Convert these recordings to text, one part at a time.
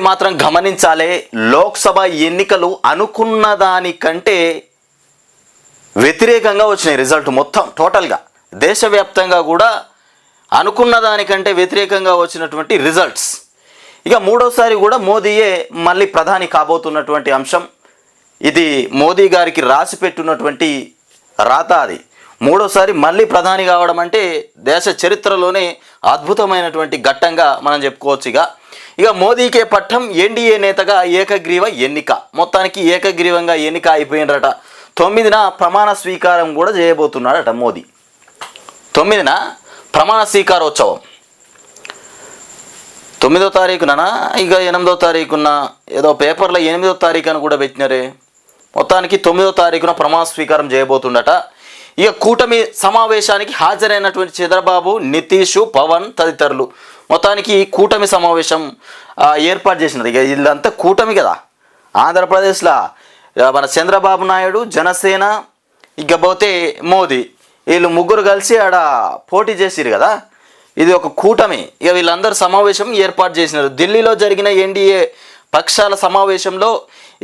మాత్రం గమనించాలి, లోక్సభ ఎన్నికలు అనుకున్న దానికంటే వ్యతిరేకంగా వచ్చినాయి రిజల్ట్ మొత్తం టోటల్గా. దేశవ్యాప్తంగా కూడా అనుకున్న దానికంటే వ్యతిరేకంగా వచ్చినటువంటి రిజల్ట్స్. ఇక మూడోసారి కూడా మోదీయే మళ్ళీ ప్రధాని కాబోతున్నటువంటి అంశం. ఇది మోదీ గారికి రాసి పెట్టున్నటువంటి రాత. అది మూడోసారి మళ్ళీ ప్రధాని కావడం అంటే దేశ చరిత్రలోనే అద్భుతమైనటువంటి ఘట్టంగా మనం చెప్పుకోవచ్చు. ఇక మోదీకే పట్టం ఎన్డీఏ నేతగా ఏకగ్రీవ ఎన్నిక. మొత్తానికి ఏకగ్రీవంగా ఎన్నిక అయిపోయినరట. 9న ప్రమాణ స్వీకారం కూడా చేయబోతున్నాడట మోదీ. 9న ప్రమాణ స్వీకారోత్సవం. 9వ తారీఖున, ఇక 8వ తారీఖున ఏదో పేపర్లో 8వ తారీఖు అని కూడా పెట్టినారే. మొత్తానికి 9వ తారీఖున ప్రమాణ స్వీకారం చేయబోతుండట. ఇక కూటమి సమావేశానికి హాజరైనటువంటి చంద్రబాబు, నితీష్, పవన్ తదితరులు. మొత్తానికి కూటమి సమావేశం ఏర్పాటు చేసినారు. ఇక ఇదంతా కూటమి కదా. ఆంధ్రప్రదేశ్లో మన చంద్రబాబు నాయుడు, జనసేన, ఇకపోతే మోదీ, వీళ్ళు ముగ్గురు కలిసి ఆడ పోటీ చేసిరు కదా. ఇది ఒక కూటమి. ఇక వీళ్ళందరూ సమావేశం ఏర్పాటు చేసినారు. ఢిల్లీలో జరిగిన ఎన్డీఏ పక్షాల సమావేశంలో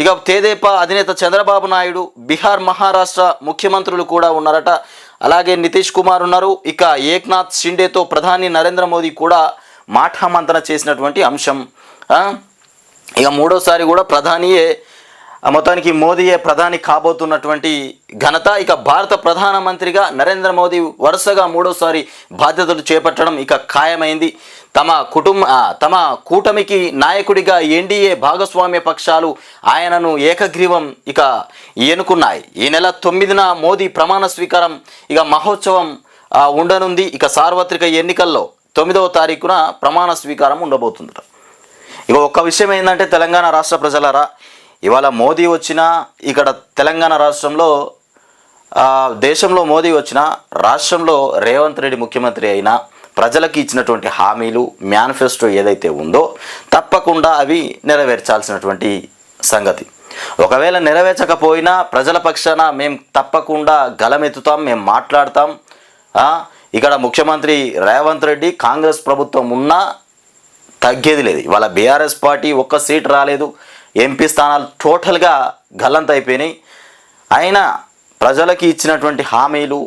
ఇక తెదేపా అధినేత చంద్రబాబు నాయుడు, బీహార్, మహారాష్ట్ర ముఖ్యమంత్రులు కూడా ఉన్నారట. అలాగే నితీష్ కుమార్ ఉన్నారు. ఇక ఏక్నాథ్ షిండేతో ప్రధాని నరేంద్ర మోదీ కూడా మాఠామంతన చేసినటువంటి అంశం. ఇక మూడోసారి కూడా ప్రధానియే, మొత్తానికి మోదీయే ప్రధాని కాబోతున్నటువంటి ఘనత. ఇక భారత ప్రధానమంత్రిగా నరేంద్ర మోదీ వరుసగా మూడోసారి బాధ్యతలు చేపట్టడం ఇక ఖాయమైంది. తమ కూటమికి నాయకుడిగా ఎన్డీఏ భాగస్వామ్య పక్షాలు ఆయనను ఏకగ్రీవం ఇక ఎన్నుకున్నాయి. ఈ నెల 9న మోదీ ప్రమాణ స్వీకారం ఇక మహోత్సవం ఉండనుంది. ఇక సార్వత్రిక ఎన్నికల్లో 9వ తారీఖున ప్రమాణ స్వీకారం ఉండబోతుంది. ఇక ఒక్క విషయం ఏంటంటే, తెలంగాణ రాష్ట్ర ప్రజలారా, ఇవాళ మోదీ వచ్చినా, ఇక్కడ తెలంగాణ రాష్ట్రంలో దేశంలో మోదీ వచ్చినా, రాష్ట్రంలో రేవంత్ రెడ్డి ముఖ్యమంత్రి అయినా ప్రజలకు ఇచ్చినటువంటి హామీలు, మేనిఫెస్టో ఏదైతే ఉందో తప్పకుండా అవి నెరవేర్చాల్సినటువంటి సంగతి. ఒకవేళ నెరవేర్చకపోయినా ప్రజల పక్షాన మేము తప్పకుండా గలమెత్తుతాం, మేము మాట్లాడతాం. ఇక్కడ ముఖ్యమంత్రి రేవంత్ రెడ్డి, కాంగ్రెస్ ప్రభుత్వం ఉన్నా తగ్గేది లేదు. ఇవాళ బీఆర్ఎస్ పార్టీ ఒక్క సీట్ రాలేదు, ఎంపీ స్థానాలు టోటల్గా గల్లంత అయిపోయినాయి. అయినా ప్రజలకి ఇచ్చినటువంటి హామీలు,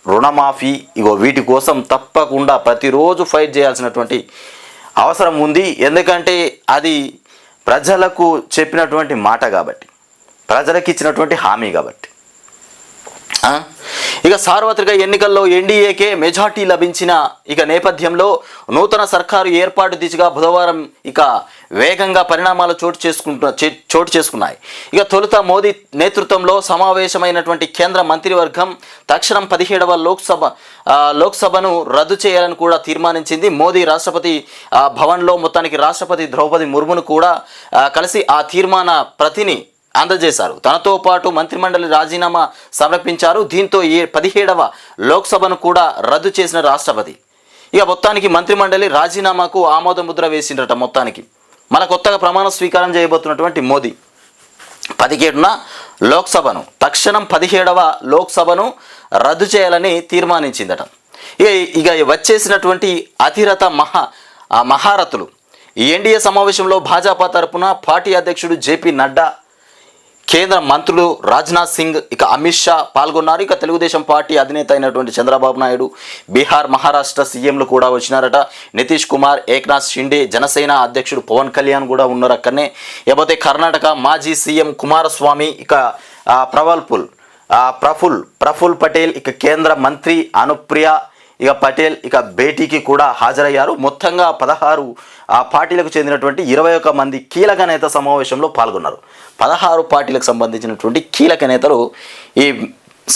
రుణమాఫీ, ఇగో వీటి కోసం తప్పకుండా ప్రతిరోజు ఫైట్ చేయాల్సినటువంటి అవసరం ఉంది. ఎందుకంటే అది ప్రజలకు చెప్పినటువంటి మాట కాబట్టి, ప్రజలకు ఇచ్చినటువంటి హామీ కాబట్టి. ఇక సార్వత్రిక ఎన్నికల్లో ఎన్డీఏకే మెజార్టీ లభించిన ఇక నేపథ్యంలో నూతన సర్కారు ఏర్పాటు దిశగా బుధవారం ఇక వేగంగా పరిణామాలు చోటు చేసుకున్నాయి. ఇక తొలుత మోదీ నేతృత్వంలో సమావేశమైనటువంటి కేంద్ర మంత్రివర్గం తక్షణం 17వ లోక్సభను రద్దు చేయాలని కూడా తీర్మానించింది. మోదీ రాష్ట్రపతి భవన్లో మొత్తానికి రాష్ట్రపతి ద్రౌపది ముర్మును కూడా కలిసి ఆ తీర్మాన ప్రతిని అందజేశారు. తనతో పాటు మంత్రిమండలి రాజీనామా సమర్పించారు. దీంతో 17వ లోక్సభను కూడా రద్దు చేసిన రాష్ట్రపతి ఇక మొత్తానికి మంత్రిమండలి రాజీనామాకు ఆమోద ముద్ర వేసిండ్రట. మొత్తానికి మన కొత్తగా ప్రమాణ స్వీకారం చేయబోతున్నటువంటి మోదీ 17న లోక్సభను, తక్షణం 17వ లోక్సభను రద్దు చేయాలని తీర్మానించిందట. ఇక వచ్చేసినటువంటి అతిరథ మహారథులు ఈ ఎన్డీఏ సమావేశంలో భాజపా తరపున పార్టీ అధ్యక్షుడు జేపీ నడ్డా, కేంద్ర మంత్రులు రాజ్నాథ్ సింగ్, ఇక అమిత్ షా పాల్గొన్నారు. ఇక తెలుగుదేశం పార్టీ అధినేత అయినటువంటి చంద్రబాబు నాయుడు, బీహార్, మహారాష్ట్ర సీఎంలు కూడా వచ్చినారట. నితీష్ కుమార్, ఏక్నాథ్ షిండే, జనసేన అధ్యక్షుడు పవన్ కళ్యాణ్ కూడా ఉన్నారు అక్కడనే. లేకపోతే కర్ణాటక మాజీ సీఎం కుమారస్వామి, ఇక ప్రఫుల్ పటేల్, ఇక కేంద్ర మంత్రి అనుప్రియ ఇక పటేల్ ఇక భేటీకి కూడా హాజరయ్యారు. మొత్తంగా 16 పార్టీలకు చెందినటువంటి 21 మంది కీలక నేత సమావేశంలో పాల్గొన్నారు. 16 పార్టీలకు సంబంధించినటువంటి కీలక నేతలు ఈ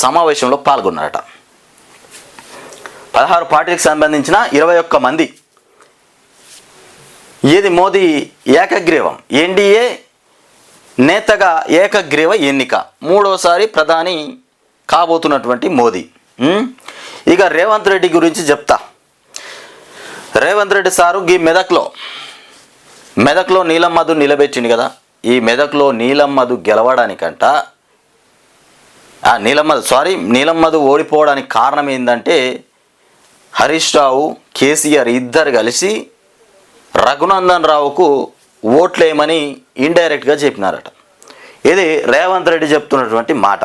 సమావేశంలో పాల్గొన్నారట. 16 పార్టీలకు సంబంధించిన 21 మంది. ఏది మోదీ ఏకగ్రీవం, ఎన్డీఏ నేతగా ఏకగ్రీవ ఎన్నిక, మూడోసారి ప్రధాని కాబోతున్నటువంటి మోదీ. ఇక రేవంత్ రెడ్డి గురించి చెప్తా. రేవంత్ రెడ్డి సారు ఈ మెదక్లో నీలం మధు నిలబెట్టింది కదా. ఈ మెదక్లో నీలం మధు గెలవడానికంట, నీలం మధు ఓడిపోవడానికి కారణం ఏంటంటే, హరీష్ రావు, కేసీఆర్ ఇద్దరు కలిసి రఘునందన్ రావుకు ఓట్లేయమని ఇండైరెక్ట్గా చెప్పినారట. ఇది రేవంత్ రెడ్డి చెప్తున్నటువంటి మాట.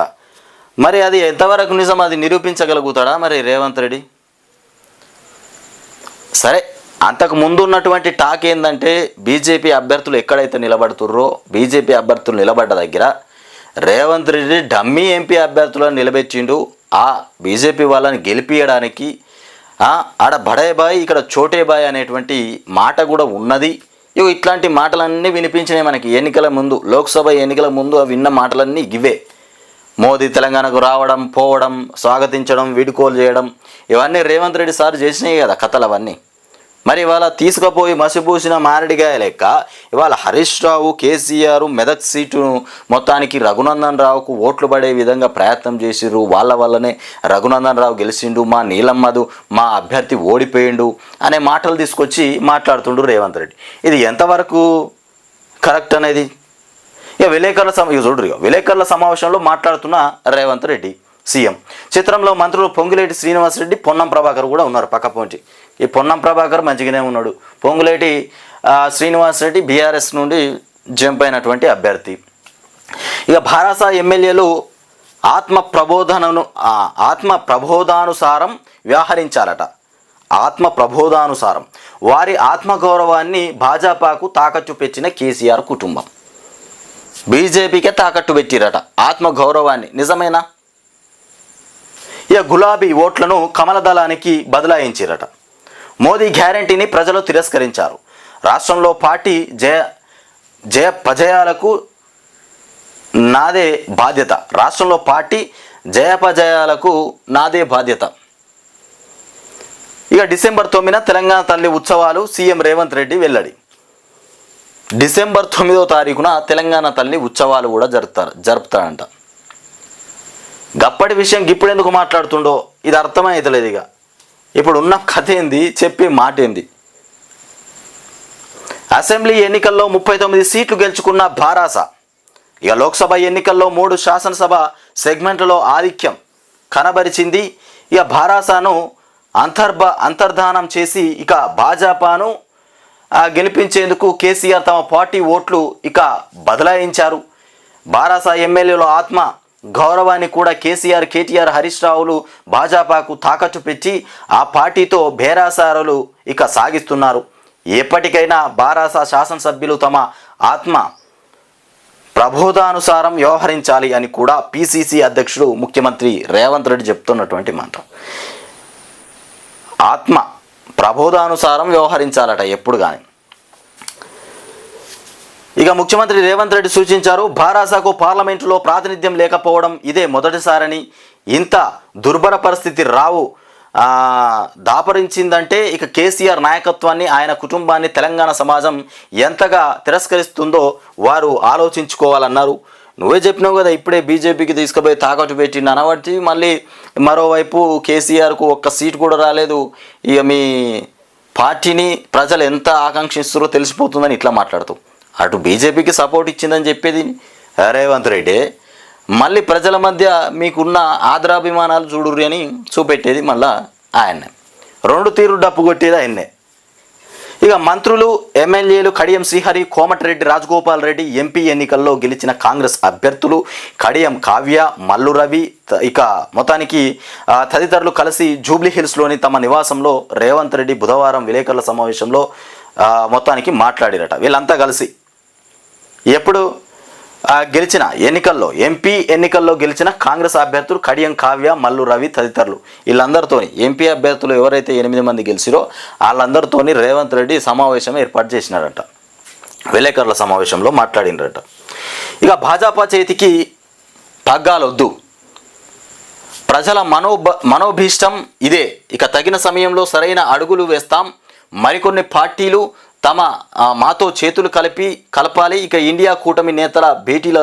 మరి అది ఎంతవరకు నిజం, అది నిరూపించగలుగుతాడా మరి రేవంత్ రెడ్డి? సరే, అంతకు ముందు ఉన్నటువంటి టాక్ ఏంటంటే బీజేపీ అభ్యర్థులు ఎక్కడైతే నిలబడుతుర్రో, బీజేపీ అభ్యర్థులు నిలబడ్డ దగ్గర రేవంత్ రెడ్డి డమ్మీ ఎంపీ అభ్యర్థులను నిలబెట్టిండు. ఆ బీజేపీ వాళ్ళని గెలిపియడానికి ఆడ బడే బాయ్ ఇక్కడ చోటే బాయ్ అనేటువంటి మాట కూడా ఉన్నది. ఇట్లాంటి మాటలన్నీ వినిపించినాయి మనకి ఎన్నికల ముందు, లోక్సభ ఎన్నికల ముందు విన్న మాటలన్నీ ఇవే. మోదీ తెలంగాణకు రావడం, పోవడం, స్వాగతించడం, వీడుకోలు చేయడం, ఇవన్నీ రేవంత్ రెడ్డి సార్ చేసినాయి కదా కథలు అవన్నీ. మరి ఇవాళ తీసుకుపోయి మసిపూసిన మారడిగాయ లెక్క ఇవాళ హరీష్ రావు, కేసీఆర్ మెదక్ సీటును మొత్తానికి రఘునందన్ రావుకు ఓట్లు పడే విధంగా ప్రయత్నం చేసిర్రు. వాళ్ళ వల్లనే రఘునందన్ రావు గెలిచిండు, మా నీలమ్మధు మా అభ్యర్థి ఓడిపోయిండు అనే మాటలు తీసుకొచ్చి మాట్లాడుతుండు రేవంత్ రెడ్డి. ఇది ఎంతవరకు కరెక్ట్ అనేది విలేకరుల సమావేశంలో మాట్లాడుతున్న రేవంత్ రెడ్డి సీఎం. చిత్రంలో మంత్రులు పొంగులేటి శ్రీనివాసరెడ్డి, పొన్నం ప్రభాకర్ కూడా ఉన్నారు పక్కపొంటి. ఈ పొన్నం ప్రభాకర్ మంచిగానే ఉన్నాడు. పొంగులేటి శ్రీనివాసరెడ్డి బీఆర్ఎస్ నుండి జంప్ అయినటువంటి అభ్యర్థి. ఇక భారాస ఎమ్మెల్యేలు ఆత్మ ప్రబోధానుసారం వ్యవహరించాలట. ఆత్మ ప్రబోధానుసారం వారి ఆత్మగౌరవాన్ని భాజపాకు తాకట్టు పెట్టిన కేసీఆర్ కుటుంబం బీజేపీకే తాకట్టు పెట్టిరట ఆత్మగౌరవాన్ని. నిజమేనా? ఇక గులాబీ ఓట్లను కమల దళానికి బదలాయించిరట. మోదీ గ్యారంటీని ప్రజలు తిరస్కరించారు. రాష్ట్రంలో పార్టీ జయపజయాలకు నాదే బాధ్యత. రాష్ట్రంలో పార్టీ జయపజయాలకు నాదే బాధ్యత. ఇక డిసెంబర్ 9న తెలంగాణ తల్లి ఉత్సవాలు సీఎం రేవంత్ రెడ్డి వెల్లడి. డిసెంబర్ 9వ తారీఖున తెలంగాణ తల్లి ఉత్సవాలు కూడా జరుపుతాడంట. గప్పటి విషయం ఇప్పుడు ఎందుకు మాట్లాడుతుండో ఇది అర్థమైతలేదు. ఇప్పుడు ఉన్న కథ ఏంది, చెప్పే మాట ఏంది? అసెంబ్లీ ఎన్నికల్లో 39 సీట్లు గెలుచుకున్న భారాస ఇక లోక్సభ ఎన్నికల్లో 3 శాసనసభ సెగ్మెంట్లలో ఆధిక్యం కనబరిచింది. ఇక భారాసను అంతర్ధానం చేసి ఇక భాజపాను గెలిపించేందుకు కేసీఆర్ తమ పార్టీ ఓట్లు ఇక బదలాయించారు. భారాస ఎమ్మెల్యేల ఆత్మ గౌరవాన్ని కూడా కేటీఆర్, హరీష్ రావులు భాజపాకు తాకట్టు పెట్టి ఆ పార్టీతో బేరాసారాలు ఇక సాగిస్తున్నారు. ఎప్పటికైనా భారాస శాసనసభ్యులు తమ ఆత్మ ప్రబోధానుసారం వ్యవహరించాలి అని కూడా పిసిసి అధ్యక్షుడు ముఖ్యమంత్రి రేవంత్ రెడ్డి చెప్తున్నటువంటి మాట. ఆత్మ ప్రబోధానుసారం వ్యవహరించాలట ఎప్పుడు కానీ. ఇక ముఖ్యమంత్రి రేవంత్ రెడ్డి సూచించారు, భారాసకు పార్లమెంటులో ప్రాతినిధ్యం లేకపోవడం ఇదే మొదటిసారని. ఇంత దుర్భర పరిస్థితి రావు దాపరించిందంటే ఇక కేసీఆర్ నాయకత్వాన్ని, ఆయన కుటుంబాన్ని తెలంగాణ సమాజం ఎంతగా తిరస్కరిస్తుందో వారు ఆలోచించుకోవాలన్నారు. నువ్వే చెప్పినావు కదా ఇప్పుడే బీజేపీకి తీసుకుపోయి తాకట్టు పెట్టిండు అనబట్టి మళ్ళీ మరోవైపు కేసీఆర్కు ఒక్క సీటు కూడా రాలేదు. ఇక మీ పార్టీని ప్రజలు ఎంత ఆకాంక్షిస్తారో తెలిసిపోతుందని ఇట్లా మాట్లాడుతూ అటు బీజేపీకి సపోర్ట్ ఇచ్చిందని చెప్పేది రేవంత్ రెడ్డి, మళ్ళీ ప్రజల మధ్య మీకున్న ఆదరాభిమానాలు చూడుర్రి అని చూపెట్టేది మళ్ళా ఆయన్నే. 2 తీరు డప్పు కొట్టేది ఆయన్నే. ఇక మంత్రులు, ఎమ్మెల్యేలు కడియం శ్రీహరి, కోమటిరెడ్డి రాజగోపాల్ రెడ్డి ఎంపీ ఎన్నికల్లో గెలిచిన కాంగ్రెస్ అభ్యర్థులు కడియం కావ్య, మల్లు రవి ఇక మొత్తానికి తదితరులు కలిసి జూబ్లీహిల్స్లోని తమ నివాసంలో రేవంత్ రెడ్డి బుధవారం విలేకరుల సమావేశంలో మొత్తానికి మాట్లాడిరట. వీళ్ళంతా కలిసి ఎప్పుడు గెలిచిన ఎన్నికల్లో ఎంపీ ఎన్నికల్లో గెలిచిన కాంగ్రెస్ అభ్యర్థులు కడియం కావ్య, మల్లు రవి తదితరులు వీళ్ళందరితోని ఎంపీ అభ్యర్థులు ఎవరైతే 8 మంది గెలిచిరో వాళ్ళందరితోని రేవంత్ రెడ్డి సమావేశం ఏర్పాటు చేసినారట. విలేకరుల సమావేశంలో మాట్లాడినరట. ఇక భాజపా చేతికి పగ్గాలొద్దు, ప్రజల మనోభీష్టం ఇదే. ఇక తగిన సమయంలో సరైన అడుగులు వేస్తాం. మరికొన్ని పార్టీలు మాతో చేతులు కలపాలి. ఇక ఇండియా కూటమి నేతల భేటీల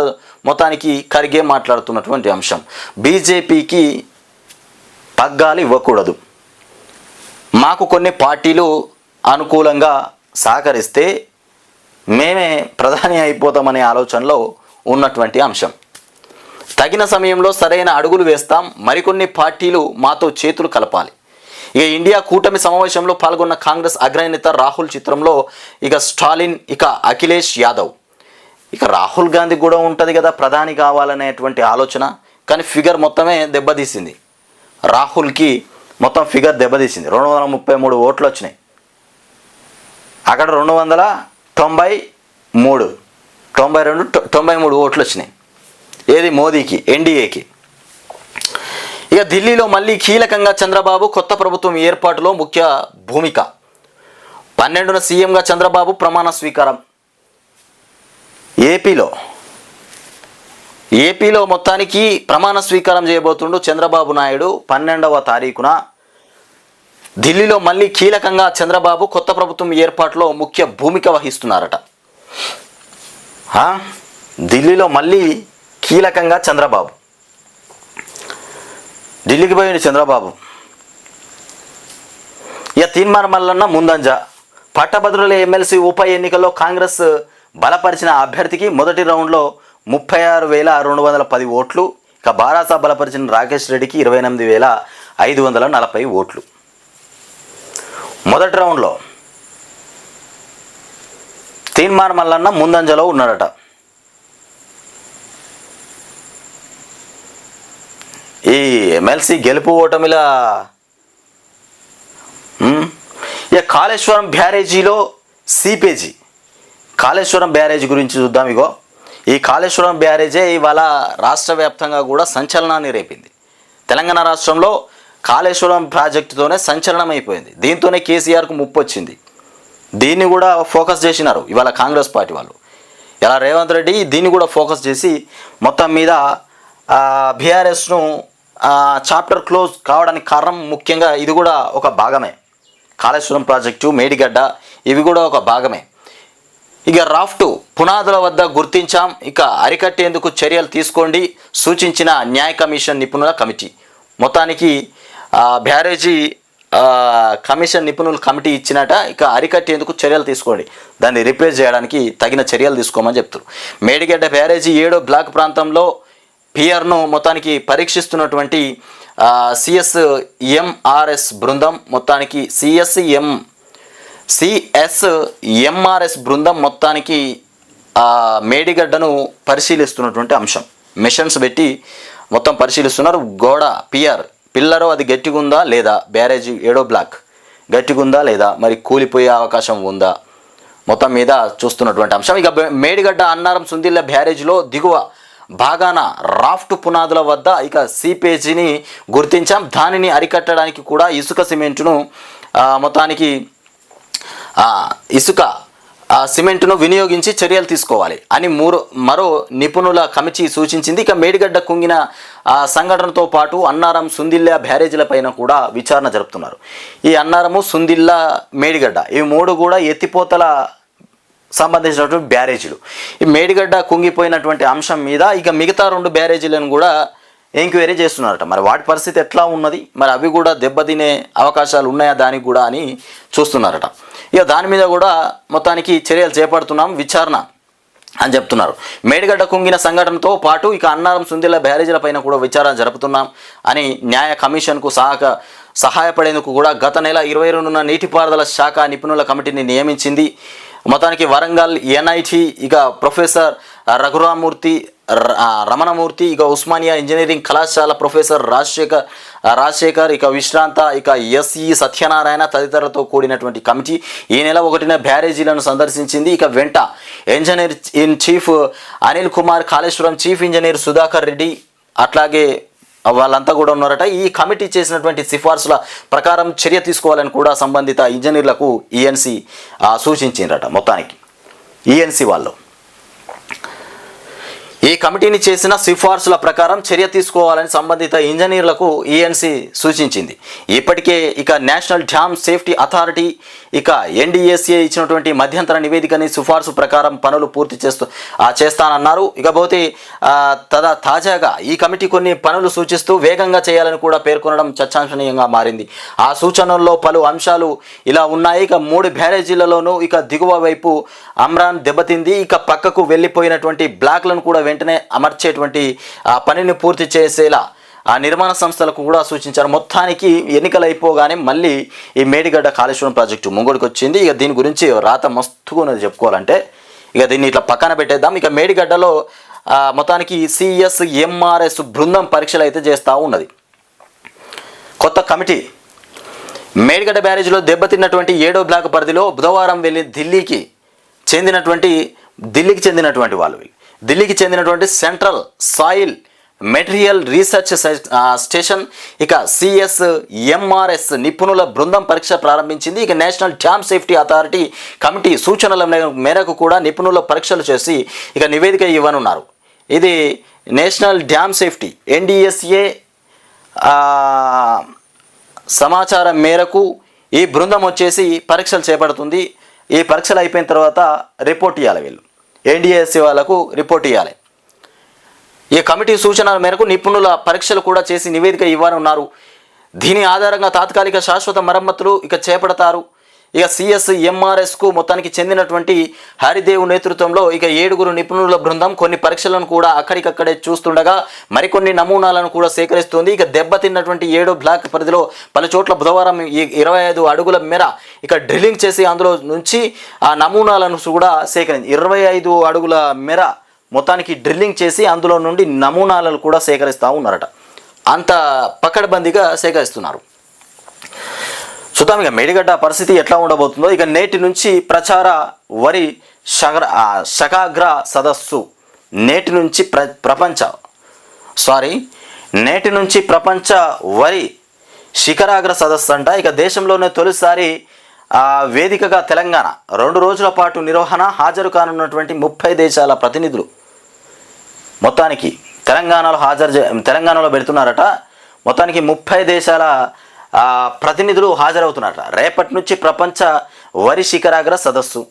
మొత్తానికి ఖర్గే మాట్లాడుతున్నటువంటి అంశం, బీజేపీకి పగ్గాలు ఇవ్వకూడదు, మాకు కొన్ని పార్టీలు అనుకూలంగా సహకరిస్తే మేమే ప్రధాని అయిపోతామనే ఆలోచనలో ఉన్నటువంటి అంశం. తగిన సమయంలో సరైన అడుగులు వేస్తాం, మరికొన్ని పార్టీలు మాతో చేతులు కలపాలి. ఇక ఇండియా కూటమి సమావేశంలో పాల్గొన్న కాంగ్రెస్ అగ్రనేత రాహుల్ చిత్రంలో ఇక స్టాలిన్, ఇక అఖిలేష్ యాదవ్. ఇక రాహుల్ గాంధీ కూడా ఉంటుంది కదా ప్రధాని కావాలనేటువంటి ఆలోచన, కానీ ఫిగర్ మొత్తమే దెబ్బతీసింది. రాహుల్కి మొత్తం ఫిగర్ దెబ్బతీసింది. 233 ఓట్లు వచ్చినాయి, అక్కడ 293 ఓట్లు వచ్చినాయి. ఏది మోదీకి, ఎన్డీఏకి. ఇక ఢిల్లీలో మళ్ళీ కీలకంగా చంద్రబాబు, కొత్త ప్రభుత్వం ఏర్పాటులో ముఖ్య భూమిక. 12న సీఎంగా చంద్రబాబు ప్రమాణ స్వీకారం. ఏపీలో మొత్తానికి ప్రమాణ స్వీకారం చేయబోతుండు చంద్రబాబు నాయుడు 12వ తారీఖున. ఢిల్లీలో మళ్ళీ కీలకంగా చంద్రబాబు, కొత్త ప్రభుత్వం ఏర్పాటులో ముఖ్య భూమిక వహిస్తున్నారట. ఢిల్లీలో మళ్ళీ కీలకంగా చంద్రబాబు. ఢిల్లీకి పోయింది చంద్రబాబు. ఇక తీన్మార్ మల్లన్న ముందంజ. పట్టభద్రుల ఎమ్మెల్సీ ఉప ఎన్నికల్లో కాంగ్రెస్ బలపరిచిన అభ్యర్థికి మొదటి రౌండ్లో 36,210 ఓట్లు. ఇక బారాస బలపరిచిన రాకేష్ రెడ్డికి 28,540 ఓట్లు. మొదటి రౌండ్లో తీన్మార్ మల్లన్న ముందంజలో ఉన్నాడట. ఈ ఎమ్మెల్సీ గెలుపు ఓటమిలా. ఇక కాళేశ్వరం బ్యారేజీలో సీపేజీ. కాళేశ్వరం బ్యారేజీ గురించి చూద్దాం. ఇగో ఈ కాళేశ్వరం బ్యారేజే ఇవాళ రాష్ట్ర వ్యాప్తంగా కూడా సంచలనాన్ని రేపింది. తెలంగాణ రాష్ట్రంలో కాళేశ్వరం ప్రాజెక్టుతోనే సంచలనం అయిపోయింది. దీంతోనే కేసీఆర్కు ముప్పు వచ్చింది. దీన్ని కూడా ఫోకస్ చేసినారు ఇవాళ కాంగ్రెస్ పార్టీ వాళ్ళు. ఇలా రేవంత్ రెడ్డి దీన్ని కూడా ఫోకస్ చేసి మొత్తం మీద బీఆర్ఎస్ను చాప్టర్ క్లోజ్ కావడానికి కారణం ముఖ్యంగా ఇది కూడా ఒక భాగమే. కాళేశ్వరం ప్రాజెక్టు, మేడిగడ్డ ఇవి కూడా ఒక భాగమే. ఇక రాఫ్ట్ పునాదుల వద్ద గుర్తించాం, ఇక అరికట్టేందుకు చర్యలు తీసుకోండి సూచించిన న్యాయ కమిషన్ నిపుణుల కమిటీ. మొత్తానికి బ్యారేజీ కమిషన్ నిపుణుల కమిటీ ఇచ్చినట. ఇక అరికట్టేందుకు చర్యలు తీసుకోండి, దాన్ని రిప్లేస్ చేయడానికి తగిన చర్యలు తీసుకోమని చెప్తారు. మేడిగడ్డ బ్యారేజీ 7వ బ్లాక్ ప్రాంతంలో పియర్ను మొత్తానికి పరీక్షిస్తున్నటువంటి సిఎస్ఎంఆర్ఎస్ బృందం, మొత్తానికి సిఎస్ఎంఆర్ఎస్ బృందం మొత్తానికి మేడిగడ్డను పరిశీలిస్తున్నటువంటి అంశం. మిషన్స్ పెట్టి మొత్తం పరిశీలిస్తున్నారు. గోడ పిల్లరు అది గట్టిగా ఉందా లేదా, బ్యారేజీ 7వ బ్లాక్ గట్టిగా ఉందా లేదా, మరి కూలిపోయే అవకాశం ఉందా, మొత్తం మీద చూస్తున్నటువంటి అంశం. ఇక మేడిగడ్డ అన్నారం సుందిల్ల బ్యారేజీలో దిగువ భాగాన రాఫ్ట్ పునాదుల వద్ద ఇక సీపేజీని గుర్తించాం, దానిని అరికట్టడానికి కూడా ఇసుక సిమెంటును మొత్తానికి సిమెంటును వినియోగించి చర్యలు తీసుకోవాలి అని మరో నిపుణుల కమిటీ సూచించింది. ఇక మేడిగడ్డ కుంగిన సంఘటనతో పాటు అన్నారం, సుందిల్ల బ్యారేజీలపైన కూడా విచారణ జరుపుతున్నారు. ఈ అన్నారము, సుందిల్ల, మేడిగడ్డ ఇవి 3 కూడా ఎత్తిపోతల సంబంధించినటువంటి బ్యారేజీలు. ఈ మేడిగడ్డ కుంగిపోయినటువంటి అంశం మీద ఇక మిగతా 2 బ్యారేజీలను కూడా ఎంక్వైరీ చేస్తున్నారట. మరి వాటి పరిస్థితి ఎట్లా ఉన్నది, మరి అవి కూడా దెబ్బతినే అవకాశాలు ఉన్నాయా దానికి కూడా అని చూస్తున్నారట. ఇక దాని మీద కూడా మొత్తానికి చర్యలు చేపడుతున్నాం, విచారణ అని చెప్తున్నారు. మేడిగడ్డ కుంగిన సంఘటనతో పాటు ఇక అన్నారం, సుందిల్ల బ్యారేజీల పైన కూడా విచారణ జరుపుతున్నాం అని న్యాయ కమిషన్కు సహాయపడేందుకు కూడా గత నెల 22న నీటిపారుదల శాఖ నిపుణుల కమిటీని నియమించింది. మొత్తానికి వరంగల్ ఎన్ఐటి, ఇక ప్రొఫెసర్ రమణమూర్తి, ఇక ఉస్మానియా ఇంజనీరింగ్ కళాశాల ప్రొఫెసర్ రాజశేఖర్, ఇక విశ్రాంత, ఇక ఎస్ఈ సత్యనారాయణ తదితరులతో కూడినటువంటి కమిటీ ఈ నెల 1న బ్యారేజీలను సందర్శించింది. ఇక వెంట engineer in chief Anil Kumar, Kaleshwaram chief engineer Sudhakar Reddy, అట్లాగే వాళ్ళంతా కూడా ఉన్నారట. ఈ కమిటీ చేసినటువంటి సిఫార్సుల ప్రకారం చర్య తీసుకోవాలని కూడా సంబంధిత ఇంజనీర్లకు ఈఎన్సీ సూచించిందట. మొత్తానికి ఈఎన్సీ వాళ్ళు ఈ కమిటీని చేసిన సిఫార్సుల ప్రకారం చర్య తీసుకోవాలని సంబంధిత ఇంజనీర్లకు ఈఎన్సీ సూచించింది. ఇప్పటికే ఇక నేషనల్ డ్యామ్ సేఫ్టీ అథారిటీ, ఇక ఎన్డీఏసీఏ ఇచ్చినటువంటి మధ్యంతర నివేదికని సిఫార్సు ప్రకారం పనులు పూర్తి చేస్తానన్నారు. ఇకపోతే తాజాగా ఈ కమిటీ కొన్ని పనులు సూచిస్తూ వేగంగా చేయాలని కూడా పేర్కొనడం చర్చాంశనీయంగా మారింది. ఆ సూచనల్లో పలు అంశాలు ఇలా ఉన్నాయి. ఇక 3 బ్యారేజీలలోనూ ఇక దిగువ వైపు అమ్రాన్ దెబ్బతింది. ఇక పక్కకు వెళ్ళిపోయినటువంటి బ్లాక్లను కూడా వెంటనే అమర్చేటువంటి పనిని పూర్తి చేసేలా ఆ నిర్మాణ సంస్థలకు కూడా సూచించారు. మొత్తానికి ఎన్నికలు అయిపోగానే మళ్ళీ ఈ మేడిగడ్డ కాళేశ్వరం ప్రాజెక్టు ముంగడికి వచ్చింది. ఇక దీని గురించి రాత మస్తుగా ఉన్నది చెప్పుకోవాలంటే. ఇక దీన్ని ఇట్లా పక్కన పెట్టేద్దాం. ఇక మేడిగడ్డలో మొత్తానికి CSMRS బృందం పరీక్షలు అయితే చేస్తూ ఉన్నది. కొత్త కమిటీ మేడిగడ్డ బ్యారేజ్లో దెబ్బతిన్నటువంటి 7వ బ్లాక్ పరిధిలో బుధవారం వెళ్ళి ఢిల్లీకి చెందినటువంటి central soil material research station ఇక CSMRS నిపుణుల బృందం పరీక్ష ప్రారంభించింది. ఇక national dam safety authority committee సూచనల మేరకు కూడా నిపుణుల పరీక్షలు చేసి ఇక నివేదిక ఇవ్వనున్నారు. ఇది నేషనల్ డ్యామ్ సేఫ్టీ NDSA సమాచారం మేరకు ఈ బృందం వచ్చేసి పరీక్షలు చేపడుతుంది. ఈ పరీక్షలు అయిపోయిన తర్వాత రిపోర్ట్ ఇవ్వాలి. వీళ్ళు NDSA వాళ్ళకు రిపోర్ట్ ఇవ్వాలి. ఈ కమిటీ సూచనల మేరకు నిపుణుల పరీక్షలు కూడా చేసి నివేదిక ఇవ్వనున్నారు. దీని ఆధారంగా తాత్కాలిక శాశ్వత మరమ్మతులు ఇక చేపడతారు. ఇక CSMRSకు మొత్తానికి చెందినటువంటి హరిదేవ్ నేతృత్వంలో ఇక 7 నిపుణుల బృందం కొన్ని పరీక్షలను కూడా అక్కడికక్కడే చూస్తుండగా మరికొన్ని నమూనాలను కూడా సేకరిస్తుంది. ఇక దెబ్బతిన్నటువంటి 7 బ్లాక్ పరిధిలో పలు చోట్ల బుధవారం 25 అడుగుల మేర ఇక డ్రిల్లింగ్ చేసి అందులో నుంచి ఆ నమూనాలను కూడా సేకరించి 25 అడుగుల మేర మొత్తానికి డ్రిల్లింగ్ చేసి అందులో నుండి నమూనాలను కూడా సేకరిస్తూ ఉన్నారట. అంత పకడ్బందీగా సేకరిస్తున్నారు. చూద్దాం ఇక మేడిగడ్డ పరిస్థితి ఎట్లా ఉండబోతుందో. ఇక నేటి నుంచి ప్రచార వరి శకాగ్ర సదస్సు నేటి నుంచి ప్రపంచ వరి శిఖరాగ్ర సదస్సు అంట. ఇక దేశంలోనే తొలిసారి వేదికగా తెలంగాణ 2 రోజుల పాటు నిర్వహణ హాజరు కానున్నటువంటి 30 దేశాల ప్రతినిధులు మొత్తానికి తెలంగాణలో పెడుతున్నారట. మొత్తానికి 30 దేశాల ప్రతినిధులు హాజరవుతున్నారట. రేపటి నుంచి ప్రపంచ వరి శిఖరాగ్ర సదస్సు.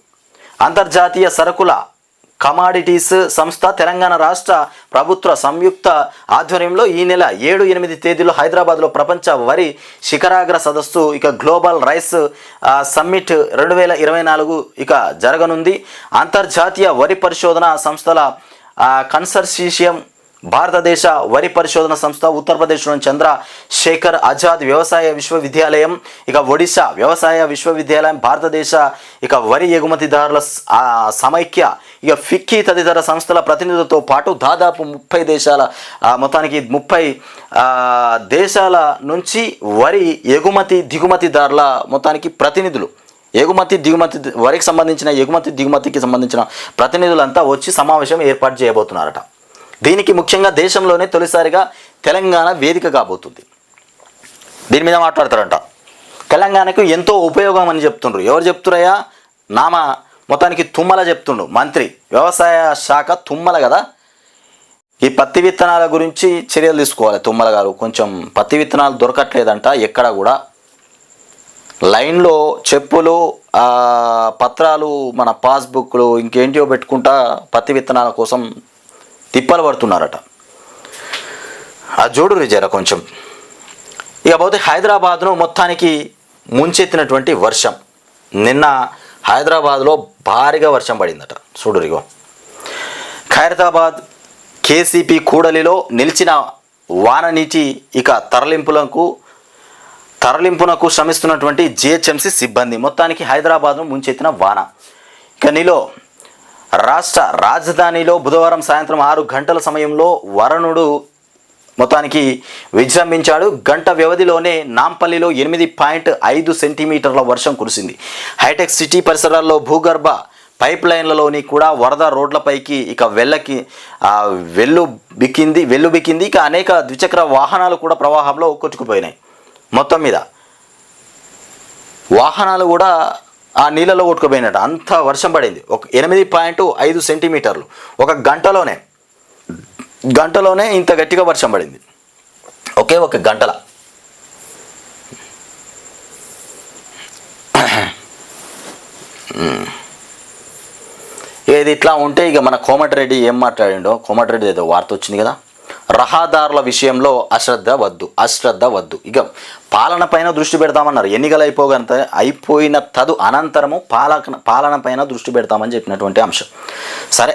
అంతర్జాతీయ సరుకుల కమాడిటీస్ సంస్థ తెలంగాణ రాష్ట్ర ప్రభుత్వ సంయుక్త ఆధ్వర్యంలో ఈ నెల 7-8 తేదీలో హైదరాబాద్లో ప్రపంచ వరి శిఖరాగ్ర సదస్సు ఇక గ్లోబల్ రైస్ సమ్మిట్ 2024 ఇక జరగనుంది. అంతర్జాతీయ వరి పరిశోధన సంస్థల కన్సర్షియం, భారతదేశ వరి పరిశోధన సంస్థ, ఉత్తరప్రదేశ్లోని చంద్రశేఖర్ ఆజాద్ వ్యవసాయ విశ్వవిద్యాలయం, ఇక ఒడిశా వ్యవసాయ విశ్వవిద్యాలయం, భారతదేశ ఇక వరి ఎగుమతిదారుల సమైక్య, ఇక ఫిక్కీ తదితర సంస్థల ప్రతినిధులతో పాటు దాదాపు 30 దేశాల మొత్తానికి 30 దేశాల నుంచి వరి ఎగుమతి దిగుమతిదారుల మొత్తానికి ప్రతినిధులు వరికి సంబంధించిన దిగుమతికి సంబంధించిన ప్రతినిధులంతా వచ్చి సమావేశం ఏర్పాటు చేయబోతున్నారట. దీనికి ముఖ్యంగా దేశంలోనే తొలిసారిగా తెలంగాణ వేదిక కాబోతుంది. దీని మీద మాట్లాడతారంట. తెలంగాణకు ఎంతో ఉపయోగం అని చెప్తుండ్రు. ఎవరు చెప్తురయ్యా? మొత్తానికి తుమ్మల చెప్తుండు. మంత్రి వ్యవసాయ శాఖ తుమ్మల కదా. ఈ పత్తి విత్తనాల గురించి చర్యలు తీసుకోవాలి తుమ్మల గారు. కొంచెం పత్తి విత్తనాలు దొరకట్లేదంట ఎక్కడ కూడా. లైన్లో చెప్పులు, పత్రాలు, మన పాస్బుక్లు ఇంకేంటియో పెట్టుకుంటా పత్తి విత్తనాల కోసం తిప్పలు పడుతున్నారట. ఆ జోడు రిజర కొంచెం. ఇకపోతే హైదరాబాద్ను మొత్తానికి ముంచెత్తినటువంటి వర్షం. నిన్న హైదరాబాద్లో భారీగా వర్షం పడిందట. చూడురిగో ఖైరతాబాద్ KCP కూడలిలో నిలిచిన వాన నీటి ఇక తరలింపునకు శ్రమిస్తున్నటువంటి GHMC సిబ్బంది. మొత్తానికి హైదరాబాద్ను ముంచెత్తిన వాన. ఇక నీలో రాష్ట్ర రాజధానిలో బుధవారం సాయంత్రం 6 గంటల సమయంలో వరుణుడు మొత్తానికి విజృంభించాడు. గంట వ్యవధిలోనే నాంపల్లిలో 8.5 సెంటీమీటర్ల వర్షం కురిసింది. హైటెక్ సిటీ పరిసరాల్లో భూగర్భ పైప్ లైన్లలోని కూడా వరద రోడ్లపైకి ఇక వెల్లు బిక్కింది. ఇక అనేక ద్విచక్ర వాహనాలు కూడా ప్రవాహంలో కొట్టుకుపోయినాయి. మొత్తం మీద వాహనాలు కూడా ఆ నీళ్ళలో కొట్టుకుపోయినట్టు అంత వర్షం పడింది. 8.5 సెంటీమీటర్లు ఒక గంటలోనే ఇంత గట్టిగా వర్షం పడింది. ఒక గంటల. ఏది ఇట్లా ఉంటే ఇక మన కోమటిరెడ్డి ఏం మాట్లాడిండో, కోమటిరెడ్డి ఏదో వార్త వచ్చింది కదా, రహదారుల విషయంలో అశ్రద్ధ వద్దు. ఇక పాలన పైన దృష్టి పెడతామన్నారు. ఎన్నికలు అయిపోయిన అనంతరము పాలన పైన దృష్టి పెడతామని చెప్పినటువంటి అంశం. సరే,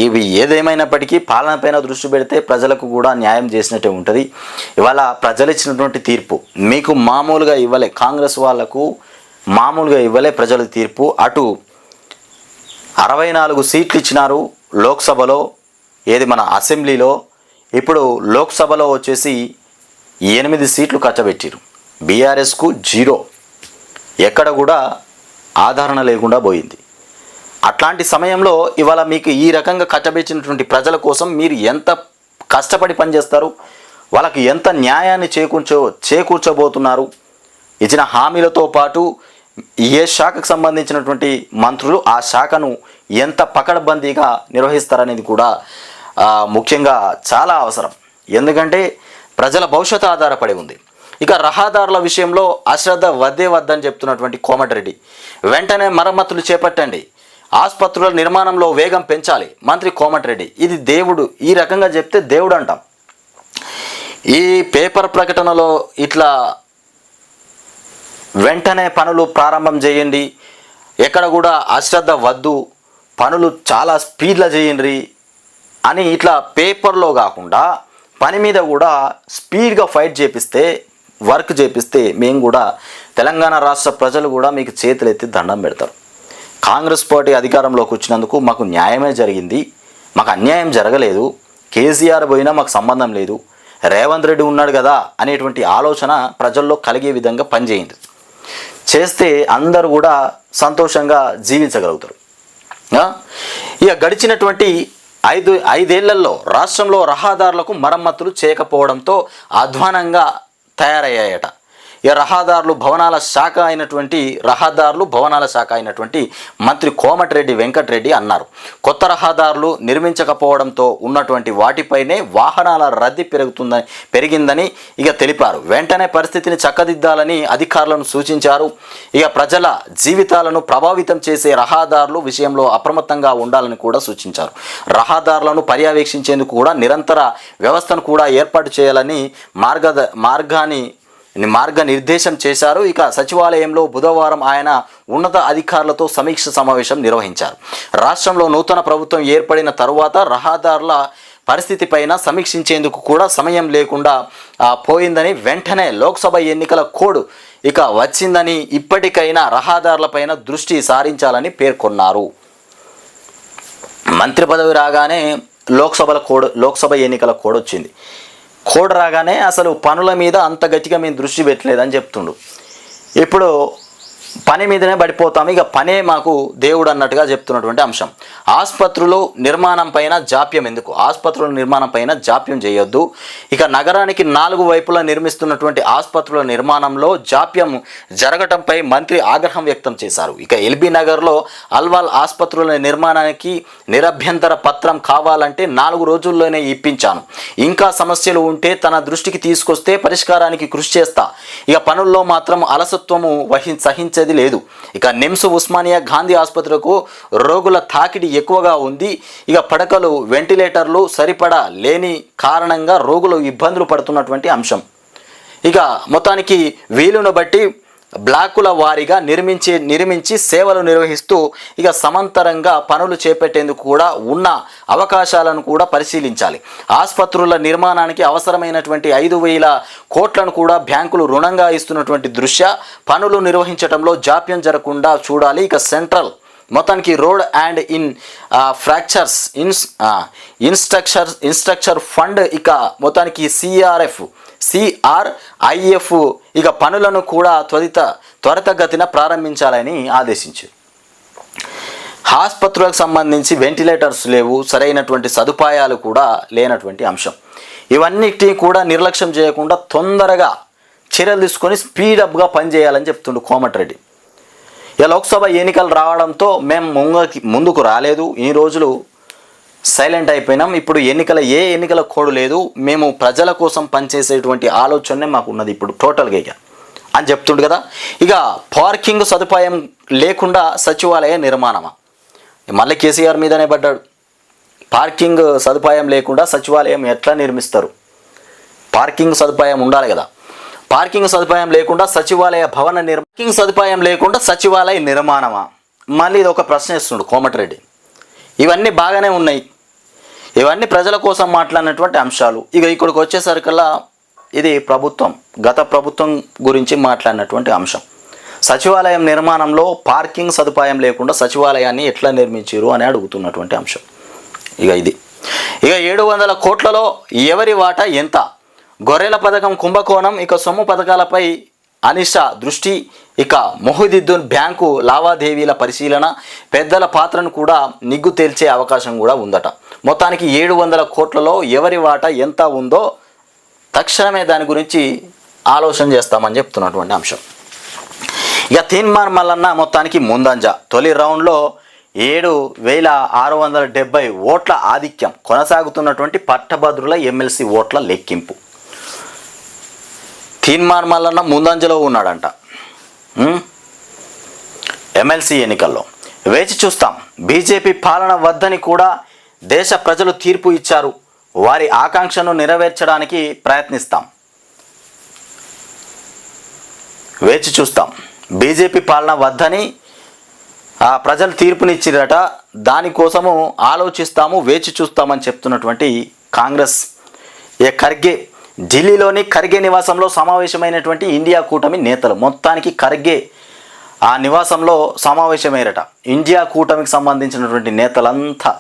ఇవి ఏదేమైనప్పటికీ పాలన పైన దృష్టి పెడితే ప్రజలకు కూడా న్యాయం చేసినట్టే ఉంటుంది. ఇవాళ ప్రజలు ఇచ్చినటువంటి తీర్పు మీకు మామూలుగా ఇవ్వలే, కాంగ్రెస్ వాళ్లకు మామూలుగా ఇవ్వలే ప్రజల తీర్పు. అటు 64 సీట్లు ఇచ్చినారు లోక్సభలో, ఏది మన అసెంబ్లీలో. ఇప్పుడు లోక్సభలో వచ్చేసి 8 సీట్లు కట్టబెట్టారు. బీఆర్ఎస్కు 0, ఎక్కడ కూడా ఆదరణ లేకుండా పోయింది. అట్లాంటి సమయంలో ఇవాళ మీకు ఈ రకంగా కట్టబెట్టినటువంటి ప్రజల కోసం మీరు ఎంత కష్టపడి పనిచేస్తారు, వాళ్ళకి ఎంత న్యాయాన్ని చేకూర్చబోతున్నారు, ఇచ్చిన హామీలతో పాటు ఏ శాఖకు సంబంధించినటువంటి మంత్రులు ఆ శాఖను ఎంత పకడ్బందీగా నిర్వహిస్తారనేది కూడా ముఖ్యంగా చాలా అవసరం. ఎందుకంటే ప్రజల భవిష్యత్తు ఆధారపడి ఉంది. ఇక రహదారుల విషయంలో అశ్రద్ధ వద్దని చెప్తున్నటువంటి కోమటిరెడ్డి, వెంటనే మరమ్మతులు చేపట్టండి, ఆసుపత్రుల నిర్మాణంలో వేగం పెంచాలి మంత్రి కోమటిరెడ్డి. ఇది దేవుడు ఈ రకంగా చెప్తే దేవుడు అంటాం. ఈ పేపర్ ప్రకటనలో ఇట్లా వెంటనే పనులు ప్రారంభం చేయండి, ఎక్కడ కూడా అశ్రద్ధ వద్దు, పనులు చాలా స్పీడ్లో చేయండి అని ఇట్లా పేపర్లో కాకుండా పని మీద కూడా స్పీడ్గా వర్క్ చేపిస్తే మేము కూడా తెలంగాణ రాష్ట్ర ప్రజలు కూడా మీకు చేతులెత్తి దండం పెడతారు. కాంగ్రెస్ పార్టీ అధికారంలోకి వచ్చినందుకు మాకు న్యాయమే జరిగింది, మాకు అన్యాయం జరగలేదు, కేసీఆర్ పోయినా మాకు సంబంధం లేదు, రేవంత్ రెడ్డి ఉన్నాడు కదా అనేటువంటి ఆలోచన ప్రజల్లో కలిగే విధంగా పనిచేయండి. చేస్తే అందరూ కూడా సంతోషంగా జీవించగలుగుతారు. ఇక గడిచినటువంటి 5 ఏళ్లలో రాష్ట్రంలో రహదారులకు మరమ్మతులు చేయకపోవడంతో అధ్వానంగా తయారయ్యాయట. ఈ రహదారులు భవనాల శాఖ అయినటువంటి మంత్రి కోమటిరెడ్డి వెంకటరెడ్డి అన్నారు. కొత్త రహదారులు నిర్మించకపోవడంతో ఉన్నటువంటి వాటిపైనే వాహనాల రద్దీ పెరిగిందని ఇక తెలిపారు. వెంటనే పరిస్థితిని చక్కదిద్దాలని అధికారులను సూచించారు. ఇక ప్రజల జీవితాలను ప్రభావితం చేసే రహదారులు విషయంలో అప్రమత్తంగా ఉండాలని కూడా సూచించారు. రహదారులను పర్యవేక్షించేందుకు కూడా నిరంతర వ్యవస్థను కూడా ఏర్పాటు చేయాలని మార్గనిర్దేశం చేశారు. ఇక సచివాలయంలో బుధవారం ఆయన ఉన్నత అధికారులతో సమీక్ష సమావేశం నిర్వహించారు. రాష్ట్రంలో నూతన ప్రభుత్వం ఏర్పడిన తరువాత రహదారుల పరిస్థితి పైన సమీక్షించేందుకు కూడా సమయం లేకుండా పోయిందని, వెంటనే లోక్సభ ఎన్నికల కోడ్ ఇక వచ్చిందని ఇప్పటికైనా రహదారులపైన దృష్టి సారించాలని పేర్కొన్నారు. మంత్రి పదవి రాగానే లోక్సభ ఎన్నికల కోడ్ వచ్చింది. కోడ్ రాగానే అసలు పనుల మీద అంత గట్టిగా మేము దృష్టి పెట్టలేదని చెప్తుండు. ఇప్పుడు పని మీదనే పడిపోతాము, ఇక పనే మాకు దేవుడు అన్నట్టుగా చెప్తున్నటువంటి అంశం. ఆసుపత్రుల నిర్మాణం పైన జాప్యం ఎందుకు? ఆసుపత్రుల నిర్మాణం పైన జాప్యం చేయొద్దు. ఇక నగరానికి 4 వైపులా నిర్మిస్తున్నటువంటి ఆసుపత్రుల నిర్మాణంలో జాప్యం జరగటంపై మంత్రి ఆగ్రహం వ్యక్తం చేశారు. ఇక ఎల్బీ నగర్లో అల్వాల్ ఆసుపత్రుల నిర్మాణానికి నిరభ్యంతర పత్రం కావాలంటే 4 రోజుల్లోనే ఇప్పించాను. ఇంకా సమస్యలు ఉంటే తన దృష్టికి తీసుకొస్తే పరిష్కారానికి కృషి చేస్తా. ఇక పనుల్లో మాత్రం అలసత్వము సహించేది లేదు. ఇక నిమ్స్, ఉస్మానియా గాంధీ ఆసుపత్రులకు రోగుల తాకిడి ఎక్కువగా ఉంది. ఇక పడకలు, వెంటిలేటర్లు సరిపడా లేని కారణంగా రోగులు ఇబ్బందులు పడుతున్నటువంటి అంశం. ఇక మొత్తానికి వీలును బట్టి బ్లాకుల వారీగా నిర్మించి సేవలు నిర్వహిస్తూ ఇక సమాంతరంగా పనులు చేపట్టేందుకు కూడా ఉన్న అవకాశాలను కూడా పరిశీలించాలి. ఆసుపత్రుల నిర్మాణానికి అవసరమైనటువంటి 5,000 కోట్లను కూడా బ్యాంకులు రుణంగా ఇస్తున్నటువంటి దృష్ట్యా పనులు నిర్వహించడంలో జాప్యం జరగకుండా చూడాలి. ఇక సెంట్రల్ మొత్తానికి రోడ్ అండ్ ఫ్రాక్చర్స్ ఇన్స్ట్రక్చర్ ఫండ్ ఇక మొత్తానికి CRIF ఇక పనులను కూడా త్వరితగతిన ప్రారంభించాలని ఆదేశించారు. ఆసుపత్రులకు సంబంధించి వెంటిలేటర్స్ లేవు, సరైనటువంటి సదుపాయాలు కూడా లేనటువంటి అంశం. ఇవన్నిటినీ కూడా నిర్లక్ష్యం చేయకుండా తొందరగా చర్యలు తీసుకొని స్పీడప్గా పనిచేయాలని చెప్తుండు కోమటిరెడ్డి. ఇక లోక్సభ ఎన్నికలు రావడంతో మేము ముందుకు రాలేదు, ఈ రోజులు సైలెంట్ అయిపోయినాం. ఇప్పుడు ఏ ఎన్నికల కోడ్ లేదు, మేము ప్రజల కోసం పనిచేసేటువంటి ఆలోచనే మాకు ఉన్నది ఇప్పుడు టోటల్గా ఇక అని చెప్తుండు కదా. ఇక పార్కింగ్ సదుపాయం లేకుండా సచివాలయ నిర్మాణమా, మళ్ళీ కేసీఆర్ మీదనే పడ్డాడు. పార్కింగ్ సదుపాయం లేకుండా సచివాలయం ఎట్లా నిర్మిస్తారు? పార్కింగ్ సదుపాయం ఉండాలి కదా. పార్కింగ్ సదుపాయం లేకుండా సచివాలయ పార్కింగ్ సదుపాయం లేకుండా సచివాలయ నిర్మాణమా? మళ్ళీ ఇది ఒక ప్రశ్న ఇస్తున్నాడు కోమటిరెడ్డి. ఇవన్నీ బాగానే ఉన్నాయి, ఇవన్నీ ప్రజల కోసం మాట్లాడినటువంటి అంశాలు. ఇక ఇక్కడికి వచ్చేసరికల్లా ఇది గత ప్రభుత్వం గురించి మాట్లాడినటువంటి అంశం. సచివాలయం నిర్మాణంలో పార్కింగ్ సదుపాయం లేకుండా సచివాలయాన్ని ఎట్లా నిర్మించారు అని అడుగుతున్నటువంటి అంశం. ఇక 700 కోట్లలో ఎవరి వాటా ఎంత? గొర్రెల పథకం కుంభకోణం, ఇక సొమ్ము పథకాలపై అనిష దృష్టి, ఇక మొహిదుద్దీన్ బ్యాంకు లావాదేవీల పరిశీలన, పెద్దల పాత్రను కూడా నిగ్గు తేల్చే అవకాశం కూడా ఉందట. మొత్తానికి 700 కోట్లలో ఎవరి వాటా ఎంత ఉందో తక్షణమే దాని గురించి ఆలోచన చేస్తామని చెప్తున్నటువంటి అంశం. ఇక తీన్మార్ మల్లన్న మొత్తానికి ముందంజ. తొలి రౌండ్లో 7,670 ఓట్ల ఆధిక్యం. కొనసాగుతున్నటువంటి పట్టభద్రుల ఎమ్మెల్సీ ఓట్ల లెక్కింపు. తీన్మార్ మల్లన్న ముందంజలో ఉన్నాడంట ఎమ్మెల్సీ ఎన్నికల్లో. వేచి చూస్తాం. బీజేపీ పాలన వద్దని కూడా దేశ ప్రజలు తీర్పు ఇచ్చారు. వారి ఆకాంక్షను నెరవేర్చడానికి ప్రయత్నిస్తాం. వేచి చూస్తాం. బీజేపీ పాలన వద్దని ప్రజలు తీర్పునిచ్చిరట, దానికోసము ఆలోచిస్తాము, వేచి చూస్తామని చెప్తున్నటువంటి కాంగ్రెస్ ఖర్గే ఢిల్లీలోని ఖర్గే నివాసంలో సమావేశమైనటువంటి ఇండియా కూటమి నేతలు. మొత్తానికి ఖర్గే ఆ నివాసంలో సమావేశమయ్యారట. ఇండియా కూటమికి సంబంధించినటువంటి నేతలంతా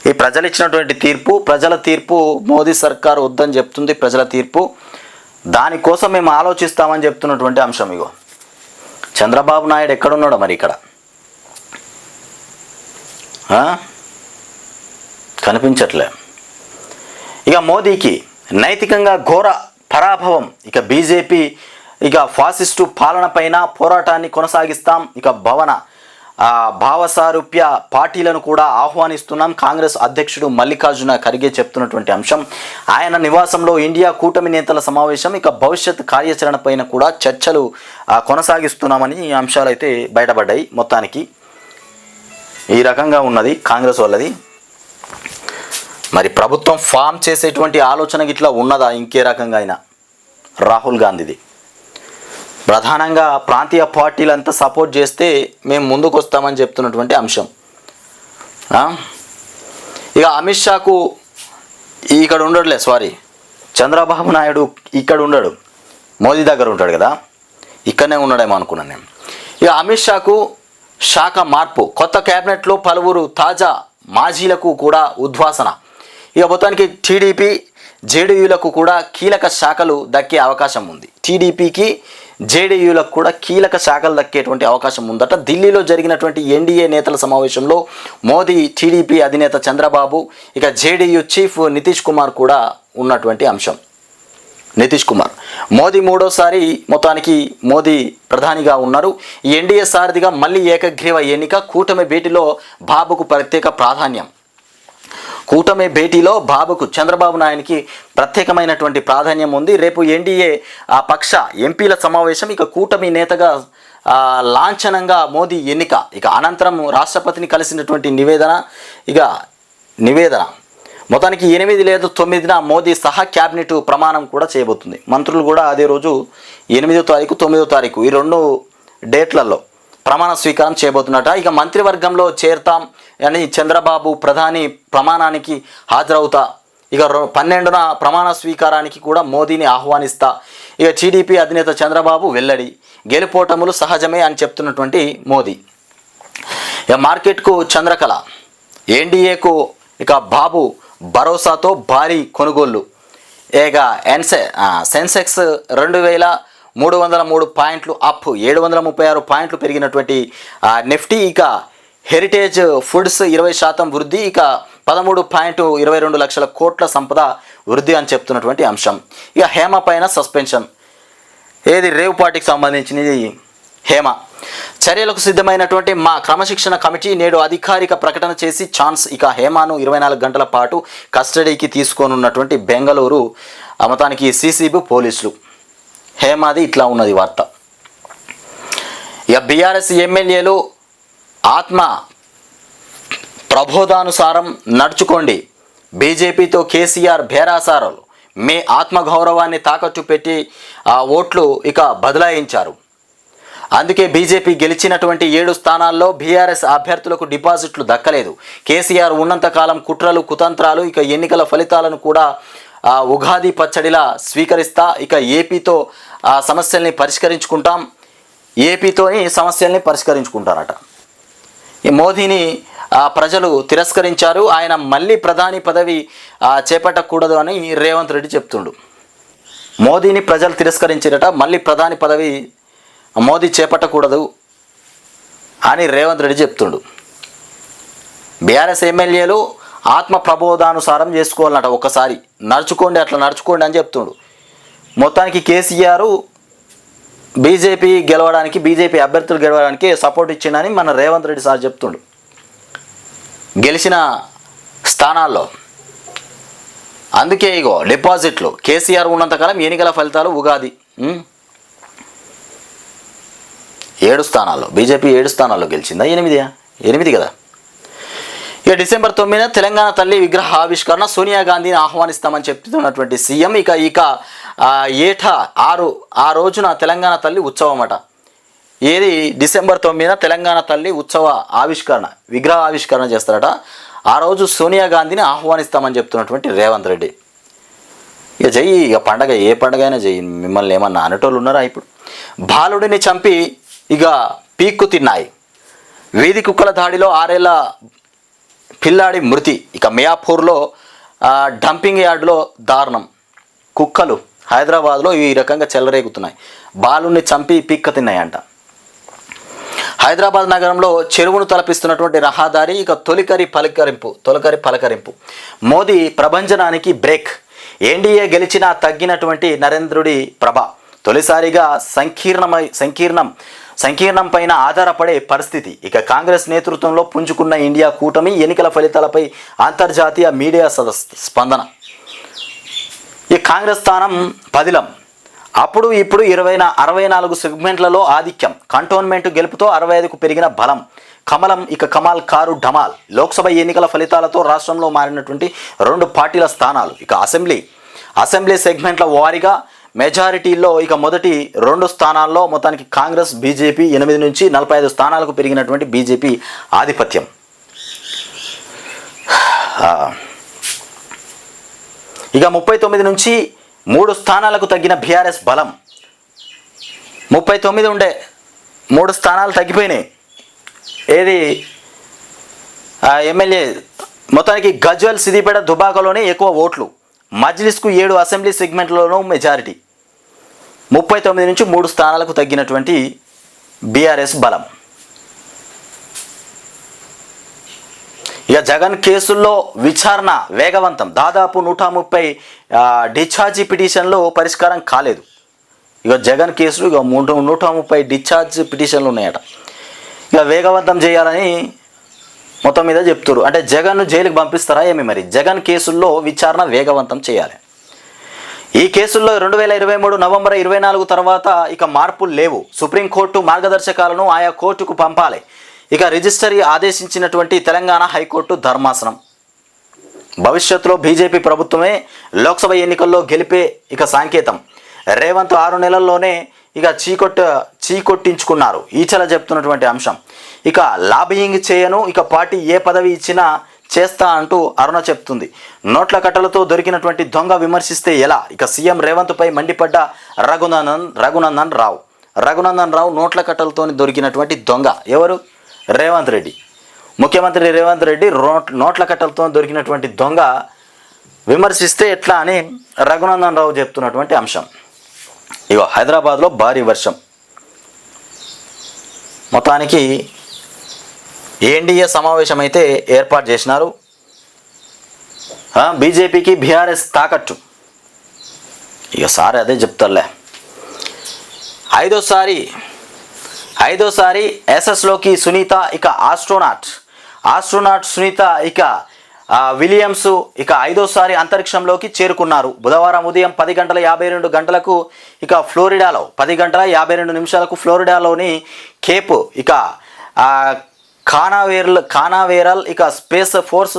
ఈ ప్రజలు ఇచ్చినటువంటి ప్రజల తీర్పు మోదీ సర్కారు వద్దని చెప్తుంది. ప్రజల తీర్పు, దానికోసం మేము ఆలోచిస్తామని చెప్తున్నటువంటి అంశం. ఇగో చంద్రబాబు నాయుడు ఎక్కడున్నాడో మరి ఇక్కడ కనిపించట్లే. ఇక మోదీకి నైతికంగా ఘోర పరాభవం. ఇక బీజేపీ ఫాసిస్టు పాలన పైన పోరాటాన్ని కొనసాగిస్తాం. ఇక భావసారూప్య పార్టీలను కూడా ఆహ్వానిస్తున్నాం. కాంగ్రెస్ అధ్యక్షుడు మల్లికార్జున ఖర్గే చెప్తున్నటువంటి అంశం. ఆయన నివాసంలో ఇండియా కూటమి నేతల సమావేశం. ఇక భవిష్యత్ కార్యాచరణ పైన కూడా చర్చలు కొనసాగిస్తున్నామని ఈ అంశాలు అయితే బయటపడ్డాయి. మొత్తానికి ఈ రకంగా ఉన్నది కాంగ్రెస్ వాళ్ళది. మరి ప్రభుత్వం ఫామ్ చేసేటువంటి ఆలోచన గిట్లా ఉన్నదా? ఇంకే రకంగా అయినా రాహుల్ గాంధీది ప్రధానంగా ప్రాంతీయ పార్టీలంతా సపోర్ట్ చేస్తే మేము ముందుకు వస్తామని చెప్తున్నటువంటి అంశం. ఇక అమిత్ షాకు ఇక్కడ ఉండడులే, చంద్రబాబు నాయుడు ఇక్కడ ఉండడు, మోదీ దగ్గర ఉంటాడు కదా, ఇక్కడనే ఉన్నాడేమో అనుకున్నాను నేను. ఇక అమిత్ షాకు శాఖ మార్పు. కొత్త క్యాబినెట్లో పలువురు తాజా మాజీలకు కూడా ఉద్వాసన. ఇక మొత్తానికి టీడీపీ జేడీయూలకు కూడా కీలక శాఖలు దక్కే అవకాశం ఉంది. టీడీపీకి జేడీయూలకు కూడా కీలక శాఖలు దక్కేటువంటి అవకాశం ఉందట. ఢిల్లీలో జరిగినటువంటి ఎన్డీఏ నేతల సమావేశంలో మోదీ, టీడీపీ అధినేత చంద్రబాబు, ఇక జేడీయూ చీఫ్ నితీష్ కుమార్ కూడా ఉన్నటువంటి అంశం. నితీష్ కుమార్ మోదీ మూడోసారి మొత్తానికి మోదీ ప్రధానిగా ఉన్నారు. ఎన్డీఏ సారథిగా మళ్ళీ ఏకగ్రీవ ఎన్నిక. కూటమి భేటీలో బాబుకు ప్రత్యేక ప్రాధాన్యం. కూటమి భేటీలో బాబుకు చంద్రబాబు నాయుడికి ప్రత్యేకమైనటువంటి ప్రాధాన్యం ఉంది. రేపు ఎన్డీఏ పక్ష ఎంపీల సమావేశం. ఇక కూటమి నేతగా లాంఛనంగా మోదీ ఎన్నిక. ఇక అనంతరం రాష్ట్రపతిని కలిసినటువంటి నివేదన మొత్తానికి 8 లేదా 9న మోదీ సహా క్యాబినెట్ ప్రమాణం కూడా చేయబోతుంది. మంత్రులు కూడా అదే రోజు 8వ తారీఖు 9వ తారీఖు ఈ 2 డేట్లలో ప్రమాణ స్వీకారం చేయబోతున్నట. ఇక మంత్రివర్గంలో చేరతాం అని చంద్రబాబు ప్రధాని ప్రమాణానికి హాజరవుతా. ఇక 12న ప్రమాణ స్వీకారానికి కూడా మోదీని ఆహ్వానిస్తా. ఇక టీడీపీ అధినేత చంద్రబాబు వెల్లడి. గెలుపోటములు సహజమే అని చెప్తున్నటువంటి మోదీ. ఇక మార్కెట్కు చంద్రకళ. ఎన్డీఏకు ఇక బాబు భరోసాతో భారీ కొనుగోళ్లు. ఇక సెన్సెక్స్ 2,303 పాయింట్లు అప్, 736 పాయింట్లు పెరిగినటువంటి నిఫ్టీ. ఇక హెరిటేజ్ ఫుడ్స్ 20% వృద్ధి. ఇక 13.22 లక్షల కోట్ల సంపద వృద్ధి అని చెప్తున్నటువంటి అంశం. ఇక హేమ పైన సస్పెన్షన్. రేవ్ పార్టీకి సంబంధించినది హేమ. చర్యలకు సిద్ధమైనటువంటి మా క్రమశిక్షణ కమిటీ నేడు అధికారిక ప్రకటన చేసి ఛాన్స్. ఇక హేమను 24 గంటల పాటు కస్టడీకి తీసుకోనున్నటువంటి బెంగళూరు మొత్తానికి సీసీబీ పోలీసులు. హేమాది ఇట్లా ఉన్నది వార్త. ఇక బీఆర్ఎస్ ఎమ్మెల్యేలు ఆత్మ ప్రబోధానుసారం నడుచుకోండి. బీజేపీతో కేసీఆర్ బేరాసారాలు మీ ఆత్మగౌరవాన్ని తాకట్టు పెట్టి ఆ ఓట్లు ఇక బదలాయించారు. అందుకే బీజేపీ గెలిచినటువంటి 7 స్థానాల్లో బీఆర్ఎస్ అభ్యర్థులకు డిపాజిట్లు దక్కలేదు. కేసీఆర్ ఉన్నంతకాలం కుట్రలు కుతంత్రాలు ఇక ఎన్నికల ఫలితాలను కూడా ఉగాది పచ్చడిలా స్వీకరిస్తా ఇక ఏపీతో సమస్యల్ని పరిష్కరించుకుంటాం, ఏపీతోని సమస్యల్ని పరిష్కరించుకుంటారట. ఈ మోదీని ప్రజలు తిరస్కరించారు, ఆయన మళ్ళీ ప్రధాని పదవి చేపట్టకూడదు అని రేవంత్ రెడ్డి చెప్తుండు. మోదీని ప్రజలు తిరస్కరించారట, మళ్ళీ ప్రధాని పదవి మోదీ చేపట్టకూడదు అని రేవంత్ రెడ్డి చెప్తుండు. బీఆర్ఎస్ ఎమ్మెల్యేలు ఆత్మ ప్రబోధానుసారం చేసుకోవాలన్నట, ఒకసారి నడుచుకోండి, అట్లా నడుచుకోండి అని చెప్తుండు. మొత్తానికి కేసీఆర్ బీజేపీ గెలవడానికి, బీజేపీ అభ్యర్థులు గెలవడానికి సపోర్ట్ ఇచ్చిండని మన రేవంత్ రెడ్డి సార్ చెప్తుండు. గెలిచిన స్థానాల్లో అందుకే ఇగో డిపాజిట్లు కేసీఆర్ ఉన్నంతకాలం ఎన్నికల ఫలితాలు ఉగాది 7 స్థానాల్లో బీజేపీ 7 స్థానాల్లో గెలిచిందా? 8 కదా. ఇక డిసెంబర్ 9 తెలంగాణ తల్లి విగ్రహ ఆవిష్కరణ, సోనియా గాంధీని ఆహ్వానిస్తామని చెప్తున్నటువంటి సీఎం. ఇక ఏటా ఆ రోజున తెలంగాణ తల్లి ఉత్సవం అట. ఏది డిసెంబర్ 9 తెలంగాణ తల్లి ఉత్సవ ఆవిష్కరణ, విగ్రహ ఆవిష్కరణ చేస్తారట. ఆ రోజు సోనియా గాంధీని ఆహ్వానిస్తామని చెప్తున్నటువంటి రేవంత్ రెడ్డి. ఇక చెయ్యి, ఇక పండగ ఏ పండగ అయినా చెయ్యి, మిమ్మల్ని ఏమన్నా అనేటోళ్ళు ఉన్నారా? ఇప్పుడు బాలుడిని చంపి ఇక పీక్కు తిన్నాయి. వీధి కుక్కల దాడిలో 6 ఏళ్ల పిల్లాడి మృతి. ఇక మియాపూర్లో డంపింగ్ యార్డులో దారుణం. కుక్కలు హైదరాబాద్లో ఈ రకంగా చెలరేగుతున్నాయి. బాలుని చంపి పీక్క తిన్నాయంట. హైదరాబాద్ నగరంలో చెరువును తలపిస్తున్నటువంటి రహదారి ఇక తొలకరి పలకరింపు. మోదీ ప్రభంజనానికి బ్రేక్. ఎన్డీఏ గెలిచినా తగ్గినటువంటి నరేంద్రుడి ప్రభ తొలిసారిగా సంకీర్ణం పైన ఆధారపడే పరిస్థితి. ఇక కాంగ్రెస్ నేతృత్వంలో పుంజుకున్న ఇండియా కూటమి ఎన్నికల ఫలితాలపై అంతర్జాతీయ మీడియా స్పందన. ఈ కాంగ్రెస్ స్థానం పదిలం. అప్పుడు ఇప్పుడు 64 సెగ్మెంట్లలో ఆధిక్యం. కంటోన్మెంట్ గెలుపుతో 65కు పెరిగిన బలం. కమల్ కారు ఢమాల్. లోక్సభ ఎన్నికల ఫలితాలతో రాష్ట్రంలో మారినటువంటి 2 పార్టీల స్థానాలు. ఇక అసెంబ్లీ సెగ్మెంట్ల వారీగా మెజారిటీల్లో ఇక మొదటి 2 స్థానాల్లో మొత్తానికి కాంగ్రెస్, బీజేపీ 8 నుంచి 45 స్థానాలకు పెరిగినటువంటి బీజేపీ ఆధిపత్యం. ఇక 39 నుంచి 3 స్థానాలకు తగ్గిన బీఆర్ఎస్ బలం. 39 ఉండే 3 స్థానాలు తగ్గిపోయినాయి. ఏది ఎమ్మెల్యే మొత్తానికి గజ్వెల్, సిద్దిపేట, దుబాకలోనే ఎక్కువ ఓట్లు. మజ్లిస్కు 7 అసెంబ్లీ సెగ్మెంట్లోనూ మెజారిటీ. 39 నుంచి 3 స్థానాలకు తగ్గినటువంటి బీఆర్ఎస్ బలం. ఇక జగన్ కేసుల్లో విచారణ వేగవంతం. దాదాపు 130 డిశ్చార్జి పిటిషన్లు పరిష్కారం కాలేదు. ఇక జగన్ కేసులు ఇక 130 డిశ్చార్జ్ పిటిషన్లు ఉన్నాయట. ఇక వేగవంతం చేయాలని మొత్తం మీద చెప్తారు. అంటే జగన్ను జైలుకి పంపిస్తారా ఏమి? మరి జగన్ కేసుల్లో విచారణ వేగవంతం చేయాలి. ఈ కేసుల్లో 2023 నవంబర్ 24 తర్వాత ఇక మార్పులు లేవు. సుప్రీంకోర్టు మార్గదర్శకాలను ఆయా కోర్టుకు పంపాలి. ఇక రిజిస్టరీ ఆదేశించినటువంటి తెలంగాణ హైకోర్టు ధర్మాసనం. భవిష్యత్తులో బీజేపీ ప్రభుత్వమే లోక్సభ ఎన్నికల్లో గెలిపే ఇక సంకేతం. రేవంత్ 6 నెలల్లోనే ఇక చీకొట్టించుకున్నారు. ఈచల చెప్తున్నటువంటి అంశం. ఇక లాబియింగ్ చేయను, ఇక పార్టీ ఏ పదవి ఇచ్చినా చేస్తా అంటూ అరుణ చెప్తుంది. నోట్ల కట్టలతో దొరికినటువంటి దొంగ విమర్శిస్తే ఎలా? ఇక సీఎం రేవంత్పై మండిపడ్డ రఘునందన్ రావు. నోట్ల కట్టలతో దొరికినటువంటి దొంగ ఎవరు? రేవంత్ రెడ్డి. ముఖ్యమంత్రి రేవంత్ రెడ్డి నోట్ల కట్టలతో దొరికినటువంటి దొంగ విమర్శిస్తే ఎట్లా అని రఘునందన్ రావు చెప్తున్నటువంటి అంశం. ఇగో హైదరాబాద్లో భారీ వర్షం. మొత్తానికి ఎన్డీఏ సమావేశం అయితే ఏర్పాటు చేసినారు. బీజేపీకి బీఆర్ఎస్ తాకట్టు. ఇక సార్ అదే చెప్తారులే. ఐదోసారి ఎస్ఎస్లోకి సునీత. ఇక ఆస్ట్రోనాట్ సునీత ఇక విలియమ్స్ ఇక 5వసారి అంతరిక్షంలోకి చేరుకున్నారు. బుధవారం ఉదయం 10:52 ఇక ఫ్లోరిడాలో 10:52 ఫ్లోరిడాలోని కేప్ ఇక కానావేరల్ ఇక స్పేస్ ఫోర్స్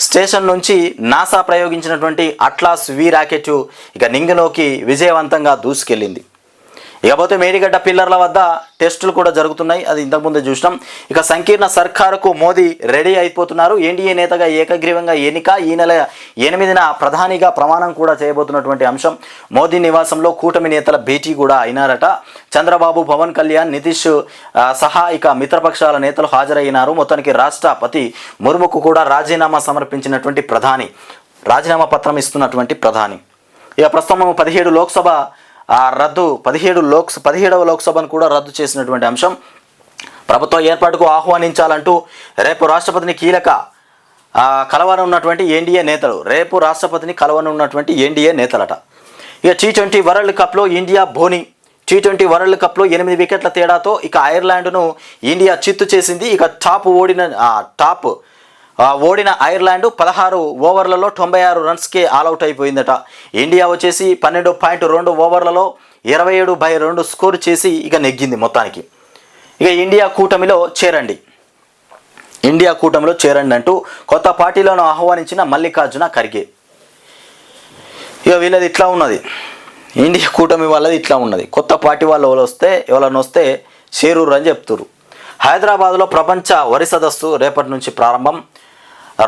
స్టేషన్ నుంచి నాసా ప్రయోగించినటువంటి అట్లాస్ వి రాకెట్ ఇక నింగిలోకి విజయవంతంగా దూసుకెళ్ళింది. ఇకపోతే మేడిగడ్డ పిల్లర్ల వద్ద టెస్టులు కూడా జరుగుతున్నాయి, అది ఇంతకుముందే చూసినాం. ఇక సంకీర్ణ సర్కారుకు మోదీ రెడీ అయిపోతున్నారు. ఎన్డీఏ నేతగా ఏకగ్రీవంగా ఎన్నిక. ఈ నెల 8న ప్రధానిగా ప్రమాణం కూడా చేయబోతున్నటువంటి అంశం. మోదీ నివాసంలో కూటమి నేతల భేటీ కూడా అయినారట. చంద్రబాబు, పవన్ కళ్యాణ్, నితీష్ సహా ఇక మిత్రపక్షాల నేతలు హాజరయ్యినారు. మొత్తానికి రాష్ట్రపతి ముర్ముకు కూడా రాజీనామా సమర్పించినటువంటి ప్రధాని, రాజీనామా పత్రం ఇస్తున్నటువంటి ప్రధాని. ఇక ప్రస్తుతం 17 లోక్సభ రద్దు 17వ లోక్సభను కూడా రద్దు చేసినటువంటి అంశం. ప్రభుత్వ ఏర్పాటుకు ఆహ్వానించాలంటూ రేపు రాష్ట్రపతిని కలవనున్నటువంటి ఎన్డీఏ నేతలట. ఇక T20 వరల్డ్ కప్లో ఇండియా బోని. T20 వరల్డ్ కప్లో 8 వికెట్ల తేడాతో ఇక ఐర్లాండ్ను ఇండియా చిత్తు చేసింది. ఇక ఓడిన ఐర్లాండ్ 16 ఓవర్లలో 96 రన్స్కే ఆల్అవుట్ అయిపోయిందట. ఇండియా వచ్చేసి 12.2 ఓవర్లలో 27/2 స్కోర్ చేసి ఇక నెగ్గింది మొత్తానికి. ఇక ఇండియా కూటమిలో చేరండి అంటూ కొత్త పార్టీలను ఆహ్వానించిన మల్లికార్జున ఖర్గే. ఇక వీళ్ళది ఇట్లా ఉన్నది, ఇండియా కూటమి వాళ్ళది ఇట్లా ఉన్నది. కొత్త పార్టీ వాళ్ళు ఎవరైనా వస్తే చేరూరు అని చెప్తున్నారు. హైదరాబాద్లో ప్రపంచ వరి సదస్సు రేపటి నుంచి ప్రారంభం,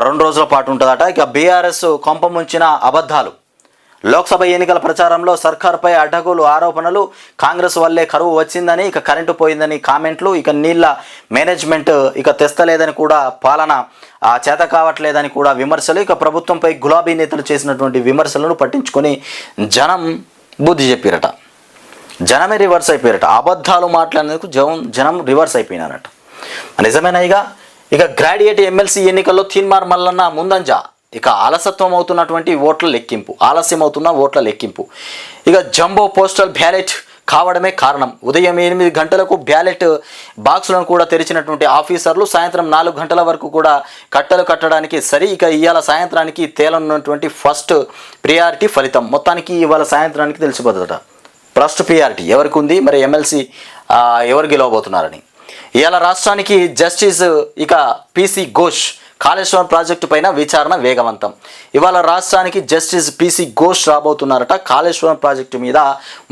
2 రోజుల పాటు ఉంటుందట. ఇక బీఆర్ఎస్ కొంపముంచిన అబద్ధాలు. లోక్సభ ఎన్నికల ప్రచారంలో సర్కారుపై అడ్డగోలు ఆరోపణలు. కాంగ్రెస్ వల్లే కరువు వచ్చిందని, ఇక కరెంటు పోయిందని కామెంట్లు. ఇక నీళ్ల మేనేజ్మెంట్ ఇక తెస్తలేదని కూడా, పాలన చేత కావట్లేదని కూడా విమర్శలు. ఇక ప్రభుత్వంపై గులాబీ నేతలు చేసినటువంటి విమర్శలను పట్టించుకొని జనం బుద్ధి చెప్పారట. జనమే రివర్స్ అయిపోయారట. అబద్ధాలు మాట్లాడేందుకు జనం రివర్స్ అయిపోయినారట. నిజమేనా? ఇక గ్రాడ్యుయేట్ ఎమ్మెల్సీ ఎన్నికల్లో తీన్మార్ మల్లన్న ముందంజ. ఇక ఆలస్యం అవుతున్న ఓట్ల లెక్కింపు. ఇక జంబో పోస్టల్ బ్యాలెట్ కావడమే కారణం. ఉదయం 8 గంటలకు బ్యాలెట్ బాక్సులను కూడా తెరిచినటువంటి ఆఫీసర్లు సాయంత్రం 4 గంటల వరకు కూడా కట్టలు కట్టడానికి సరి. ఇక ఇవాళ సాయంత్రానికి తేలనున్నటువంటి ఫస్ట్ ప్రియారిటీ ఫలితం మొత్తానికి ఇవాళ సాయంత్రానికి తెలిసిపోతుందట. ఫస్ట్ ప్రియారిటీ ఎవరికి ఉంది, మరి ఎమ్మెల్సీ ఎవరు గెలవబోతున్నారని. ఇవాళ రాష్ట్రానికి జస్టిస్ ఇక PC ఘోష్ కాళేశ్వరం ప్రాజెక్టు పైన విచారణ వేగవంతం. ఇవాళ రాష్ట్రానికి జస్టిస్ PC ఘోష్ రాబోతున్నారట. కాళేశ్వరం ప్రాజెక్టు మీద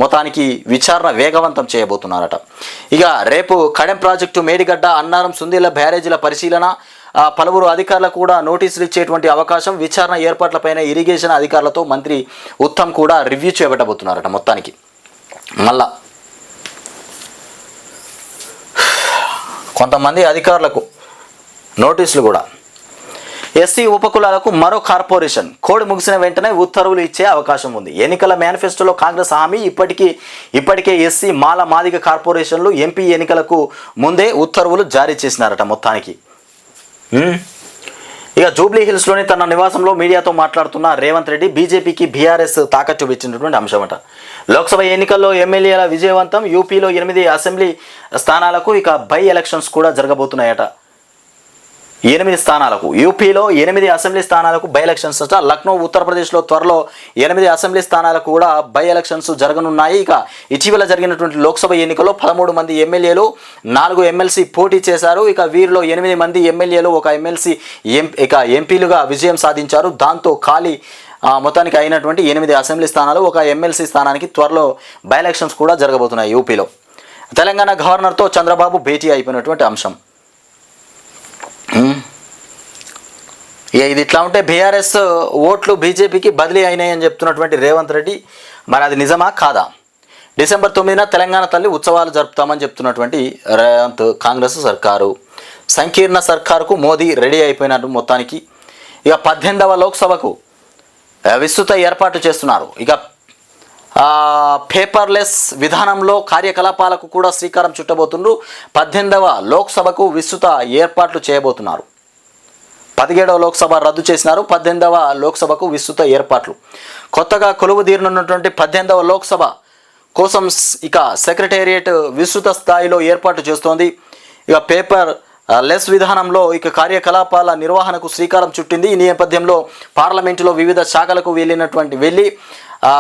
మొత్తానికి విచారణ వేగవంతం చేయబోతున్నారట. ఇక రేపు కడెం ప్రాజెక్టు, మేడిగడ్డ, అన్నారం, సుందీల బ్యారేజీల పరిశీలన. పలువురు అధికారులకు కూడా నోటీసులు ఇచ్చేటువంటి అవకాశం. విచారణ ఏర్పాట్లపైన ఇరిగేషన్ అధికారులతో మంత్రి ఉత్తమ్ కూడా రివ్యూ చేపట్టబోతున్నారట. మొత్తానికి మళ్ళా కొంతమంది అధికారులకు నోటీసులు కూడా. ఎస్సీ ఉపకులాలకు మరో కార్పొరేషన్ కోడ్ ముగిసిన వెంటనే ఉత్తర్వులు ఇచ్చే అవకాశం ఉంది. ఎన్నికల మేనిఫెస్టోలో కాంగ్రెస్ హామీ. ఇప్పటికే ఎస్సీ మాల మాదిగ కార్పొరేషన్లు ఎంపీ ఎన్నికలకు ముందే ఉత్తర్వులు జారీ చేసినారట. మొత్తానికి ఇక జూబ్లీ హిల్స్లోని తన నివాసంలో మీడియాతో మాట్లాడుతున్న రేవంత్ రెడ్డి బీజేపీకి బీఆర్ఎస్ తాకట్టు ఇచ్చినటువంటి అంశమట. లోక్సభ ఎన్నికల్లో ఎమ్మెల్యేల విజయవంతం. యూపీలో 8 అసెంబ్లీ స్థానాలకు ఇక బై ఎలక్షన్స్ కూడా జరగబోతున్నాయట. 8 స్థానాలకు, యూపీలో 8 అసెంబ్లీ స్థానాలకు బై ఎలక్షన్స్ అట. లక్నో, ఉత్తరప్రదేశ్లో త్వరలో 8 అసెంబ్లీ స్థానాలకు కూడా బై ఎలక్షన్స్ జరగనున్నాయి. ఇక ఇటీవల జరిగినటువంటి లోక్సభ ఎన్నికల్లో 13 మంది ఎమ్మెల్యేలు, 4 ఎమ్మెల్సీ పోటీ చేశారు. ఇక వీరిలో 8 మంది ఎమ్మెల్యేలు, 1 ఎమ్మెల్సీ ఎంపీలుగా విజయం సాధించారు. దాంతో ఖాళీ మొత్తానికి అయినటువంటి 8 అసెంబ్లీ స్థానాలు, 1 ఎమ్మెల్సీ స్థానానికి త్వరలో బై ఎలక్షన్స్ కూడా జరగబోతున్నాయి యూపీలో. తెలంగాణ గవర్నర్తో చంద్రబాబు భేటీ అయిపోయినటువంటి అంశం. ఇది ఇట్లా ఉంటే బీఆర్ఎస్ ఓట్లు బీజేపీకి బదిలీ అయినాయని చెప్తున్నటువంటి రేవంత్ రెడ్డి, మరి అది నిజమా కాదా? డిసెంబర్ 9న తెలంగాణ తల్లి ఉత్సవాలు జరుపుతామని చెప్తున్నటువంటి రేవంత్ కాంగ్రెస్ సర్కారు, సంకీర్ణ సర్కారుకు మోదీ రెడీ అయిపోయినట్టు. మొత్తానికి ఇక 18వ లోక్సభకు విస్తృత ఏర్పాటు చేస్తున్నారు. ఇక పేపర్లెస్ విధానంలో కార్యకలాపాలకు కూడా శ్రీకారం చుట్టబోతున్నారు. 18వ లోక్సభకు విస్తృత ఏర్పాట్లు చేయబోతున్నారు. 17వ లోక్సభ రద్దు చేసినారు. 18వ లోక్సభకు విస్తృత ఏర్పాట్లు. కొత్తగా కొలువు తీరనున్నటువంటి 18వ లోక్సభ కోసం ఇక సెక్రటేరియట్ విస్తృత స్థాయిలో ఏర్పాటు చేస్తోంది. ఇక పేపర్ లెస్ విధానంలో ఇక కార్యకలాపాల నిర్వహణకు శ్రీకారం చుట్టింది. ఈ నేపథ్యంలో పార్లమెంటులో వివిధ శాఖలకు వెళ్ళి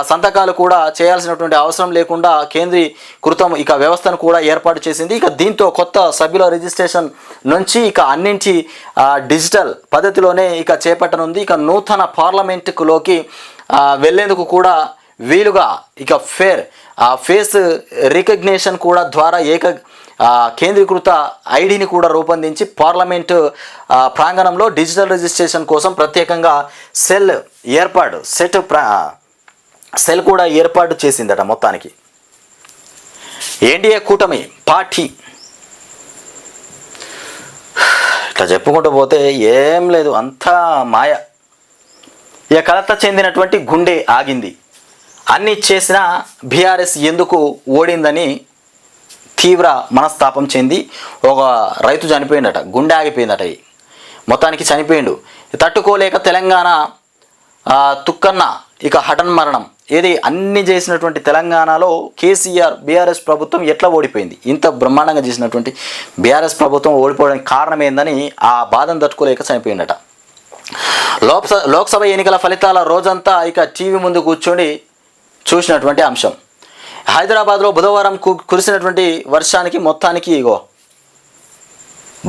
సంతకాలు కూడా చేయాల్సినటువంటి అవసరం లేకుండా కేంద్రీకృతం ఇక వ్యవస్థను కూడా ఏర్పాటు చేసింది. ఇక దీంతో కొత్త సభ్యుల రిజిస్ట్రేషన్ నుంచి ఇక అన్నింటి డిజిటల్ పద్ధతిలోనే ఇక చేపట్టనుంది. ఇక నూతన పార్లమెంటులోకి వెళ్లేందుకు కూడా వీలుగా ఇక ఫేస్ రికగ్నిషన్ కూడా ద్వారా కేంద్రీకృత ఐడిని కూడా రూపొందించి పార్లమెంటు ప్రాంగణంలో డిజిటల్ రిజిస్ట్రేషన్ కోసం ప్రత్యేకంగా సెల్ కూడా ఏర్పాటు చేసిందట. మొత్తానికి ఎన్డీఏ కూటమి పార్టీ ఇట్లా చెప్పుకుంటూ పోతే ఏం లేదు, అంతా మాయ. ఇక కలత చెందినటువంటి గుండె ఆగింది. అన్ని చేసిన బీఆర్ఎస్ ఎందుకు ఓడిందని తీవ్ర మనస్తాపం చెంది ఒక రైతు చనిపోయిందట. గుండె ఆగిపోయిందట. మొత్తానికి చనిపోయిండు. తట్టుకోలేక తెలంగాణ తుక్కన్న ఇక హఠన్ మరణం. ఏది అన్ని చేసినటువంటి తెలంగాణలో కేసీఆర్ బీఆర్ఎస్ ప్రభుత్వం ఎట్లా ఓడిపోయింది? ఇంత బ్రహ్మాండంగా చేసినటువంటి బీఆర్ఎస్ ప్రభుత్వం ఓడిపోవడానికి కారణం ఏందని ఆ బాధను తట్టుకోలేక చనిపోయిందట. లోక్సభ ఎన్నికల ఫలితాల రోజంతా ఇక టీవీ ముందు కూర్చొని చూసినటువంటి అంశం. హైదరాబాద్లో బుధవారం కురిసినటువంటి వర్షానికి మొత్తానికి ఇగో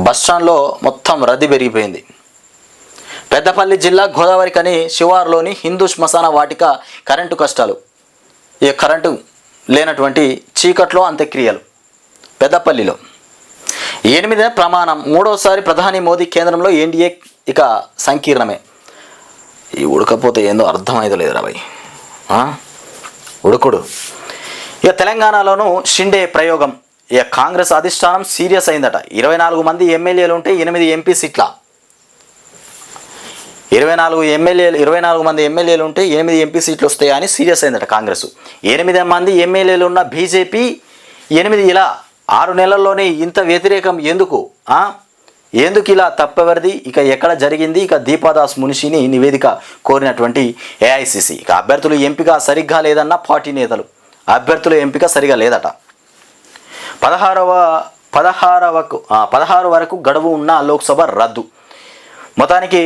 బస్టాండ్లో మొత్తం రద్దీ పెరిగిపోయింది. పెద్దపల్లి జిల్లా గోదావరికని శివారులోని హిందూ శ్మశాన వాటిక కరెంటు కష్టాలు. ఈ కరెంటు లేనటువంటి చీకట్లో అంత్యక్రియలు. పెద్దపల్లిలో 8వ ప్రమాణం. 3వసారి ప్రధాని మోదీ కేంద్రంలో ఎన్డీఏ ఇక సంకీర్ణమే. ఈ ఉడకపోతే ఏందో అర్థమైతే లేదురా భయ్, ఉడుకుడు. ఇక తెలంగాణలోనూ షిండే ప్రయోగం. ఇక కాంగ్రెస్ అధిష్టానం సీరియస్ అయిందట. 24 మంది ఎమ్మెల్యేలు ఉంటే 8 ఎంపీ సీట్ల. 24 మంది ఎమ్మెల్యేలు ఉంటే 8 ఎంపీ సీట్లు వస్తాయని సీరియస్ అయిందట కాంగ్రెస్. 8 మంది ఎమ్మెల్యేలు ఉన్న బీజేపీ 8 ఇలా 6 నెలల్లోనే ఇంత వ్యతిరేకం ఎందుకు? ఎందుకు ఇలా తప్పెవరిది? ఇక ఎక్కడ జరిగింది? ఇక దీపాదాస్ మున్షిని నివేదిక కోరినటువంటి ఏఐసిసి. ఇక అభ్యర్థుల ఎంపిక సరిగ్గా లేదన్న పార్టీ నేతలు. అభ్యర్థుల ఎంపిక సరిగా లేదట. 16 వరకు గడువు ఉన్న లోక్సభ రద్దు. మొత్తానికి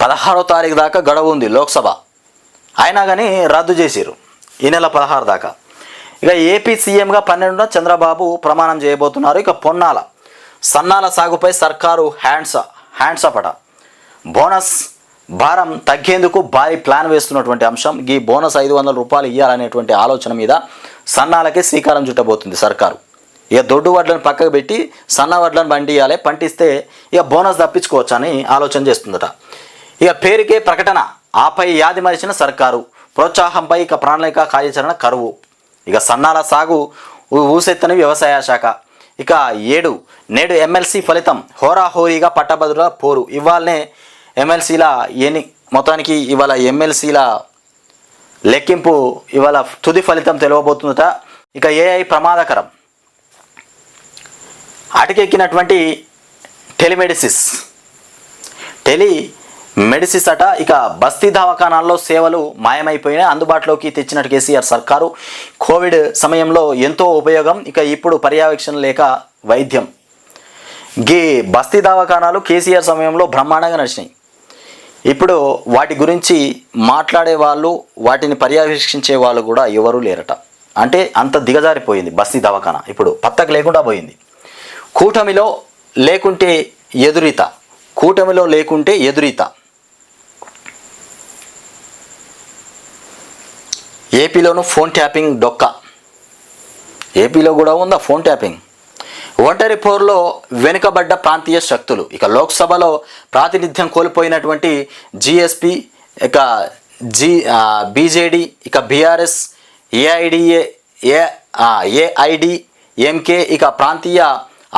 16వ తారీఖు దాకా గడువు ఉంది లోక్సభ, అయినా కానీ రద్దు చేసిరు ఈ నెల 16 దాకా. ఇక ఏపీ సీఎంగా 12న చంద్రబాబు ప్రమాణం చేయబోతున్నారు. ఇక పొన్నాల సన్నాల సాగుపై సర్కారు హ్యాండ్స్ అప్ అట. బోనస్ భారం తగ్గేందుకు భారీ ప్లాన్ వేస్తున్నటువంటి అంశం. ఈ బోనస్ 500 రూపాయలు ఇవ్వాలనేటువంటి ఆలోచన మీద సన్నాలకి శ్రీకారం చుట్టబోతుంది సర్కారు. ఇక దొడ్డు వడ్లను పక్కకు పెట్టి సన్న వడ్లను పండియాలి, పంటిస్తే ఇక బోనస్ తప్పించుకోవచ్చు అని ఆలోచన చేస్తుందట. ఇక పేరుకే ప్రకటన, ఆపై యాది మరిచిన సర్కారు. ప్రోత్సాహంపై ఇక ప్రణాళిక కార్యాచరణ కరువు. ఇక సన్నాల సాగు ఊసెత్తని వ్యవసాయ శాఖ. ఇక నేడు ఎమ్మెల్సీ ఫలితం హోరాహోరీగా పట్టభద్రుల పోరు. ఇవాళనే ఎమ్మెల్సీల మొత్తానికి ఇవాళ ఎమ్మెల్సీల లెక్కింపు, ఇవాళ తుది ఫలితం తెలియబోతుందట. ఇక ఏఐ ప్రమాదకరం. అటకెక్కినటువంటి టెలిమెడిసిస్ అట. ఇక బస్తీ దవాఖానాల్లో సేవలు మాయమైపోయినా అందుబాటులోకి తెచ్చినట్టు కేసీఆర్ సర్కారు. కోవిడ్ సమయంలో ఎంతో ఉపయోగం. ఇక ఇప్పుడు పర్యవేక్షణ లేక వైద్యం. గీ బస్తీ దవాఖానాలు కేసీఆర్ సమయంలో బ్రహ్మాండంగా నడిచినాయి. ఇప్పుడు వాటి గురించి మాట్లాడే వాళ్ళు, వాటిని పర్యవేక్షించే వాళ్ళు కూడా ఎవరూ లేరట. అంటే అంత దిగజారిపోయింది బస్తీ దవాఖానా. ఇప్పుడు పత్తకు లేకుండా పోయింది. కూటమిలో లేకుంటే ఎదురీత. ఏపీలోను ఫోన్ ట్యాపింగ్ డొక్క. ఏపీలో కూడా ఉందా ఫోన్ ట్యాపింగ్? ఒంటరి పోరులో వెనుకబడ్డ ప్రాంతీయ శక్తులు. ఇక లోక్సభలో ప్రాతినిధ్యం కోల్పోయినటువంటి జీఎస్పీ, ఇక బీజేడీ, ఇక బీఆర్ఎస్, ఏఐడిఎంకే ఇక ప్రాంతీయ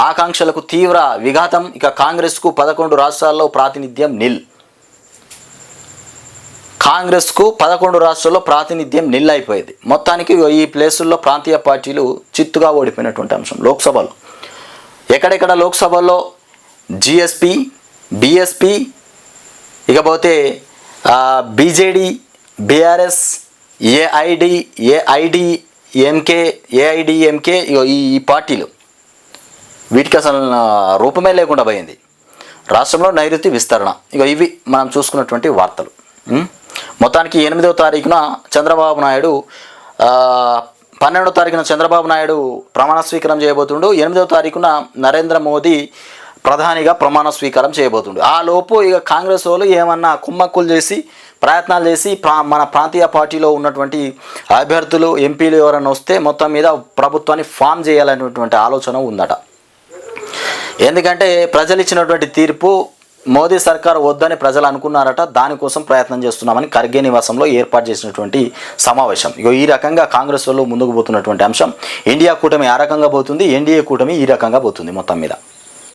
ఆకాంక్షలకు తీవ్ర విఘాతం. ఇక కాంగ్రెస్కు 11 రాష్ట్రాల్లో ప్రాతినిధ్యం నిల్ అయిపోయింది. మొత్తానికి ఈ ప్లేసుల్లో ప్రాంతీయ పార్టీలు చిత్తుగా ఓడిపోయినటువంటి అంశం. లోక్సభలో ఎక్కడెక్కడ లోక్సభలో జీఎస్పీ, బీఎస్పీ, ఇకపోతే బీజేడీ, బీఆర్ఎస్, ఏఐడిఎంకే ఈ పార్టీలు, వీటికి అసలు రూపమే లేకుండా పోయింది. రాష్ట్రంలో నైరుతి విస్తరణ. ఇవి మనం చూసుకున్నటువంటి వార్తలు. మొత్తానికి 8వ తారీఖున చంద్రబాబు నాయుడు 12వ తారీఖున చంద్రబాబు నాయుడు ప్రమాణ స్వీకారం చేయబోతుండు. 8వ తారీఖున నరేంద్ర మోదీ ప్రధానిగా ప్రమాణ స్వీకారం చేయబోతుండు. ఆ లోపు ఇక కాంగ్రెస్ వాళ్ళు ఏమన్నా కుమ్మక్కులు చేసి ప్రయత్నాలు చేసి మన ప్రాంతీయ పార్టీలో ఉన్నటువంటి అభ్యర్థులు ఎంపీలు ఎవరైనా వస్తే మొత్తం మీద ప్రభుత్వాన్ని ఫామ్ చేయాలనేటువంటి ఆలోచన ఉందట. ఎందుకంటే ప్రజలు ఇచ్చినటువంటి తీర్పు మోదీ సర్కార్ వద్దని ప్రజలు అనుకున్నారట. దానికోసం ప్రయత్నం చేస్తున్నామని ఖర్గే నివాసంలో ఏర్పాటు చేసినటువంటి సమావేశం. ఇగో ఈ రకంగా కాంగ్రెస్ వాళ్ళు ముందుకు పోతున్నటువంటి అంశం. ఇండియా కూటమి ఆ రకంగా పోతుంది, ఎన్డీఏ కూటమి ఈ రకంగా పోతుంది మొత్తం మీద.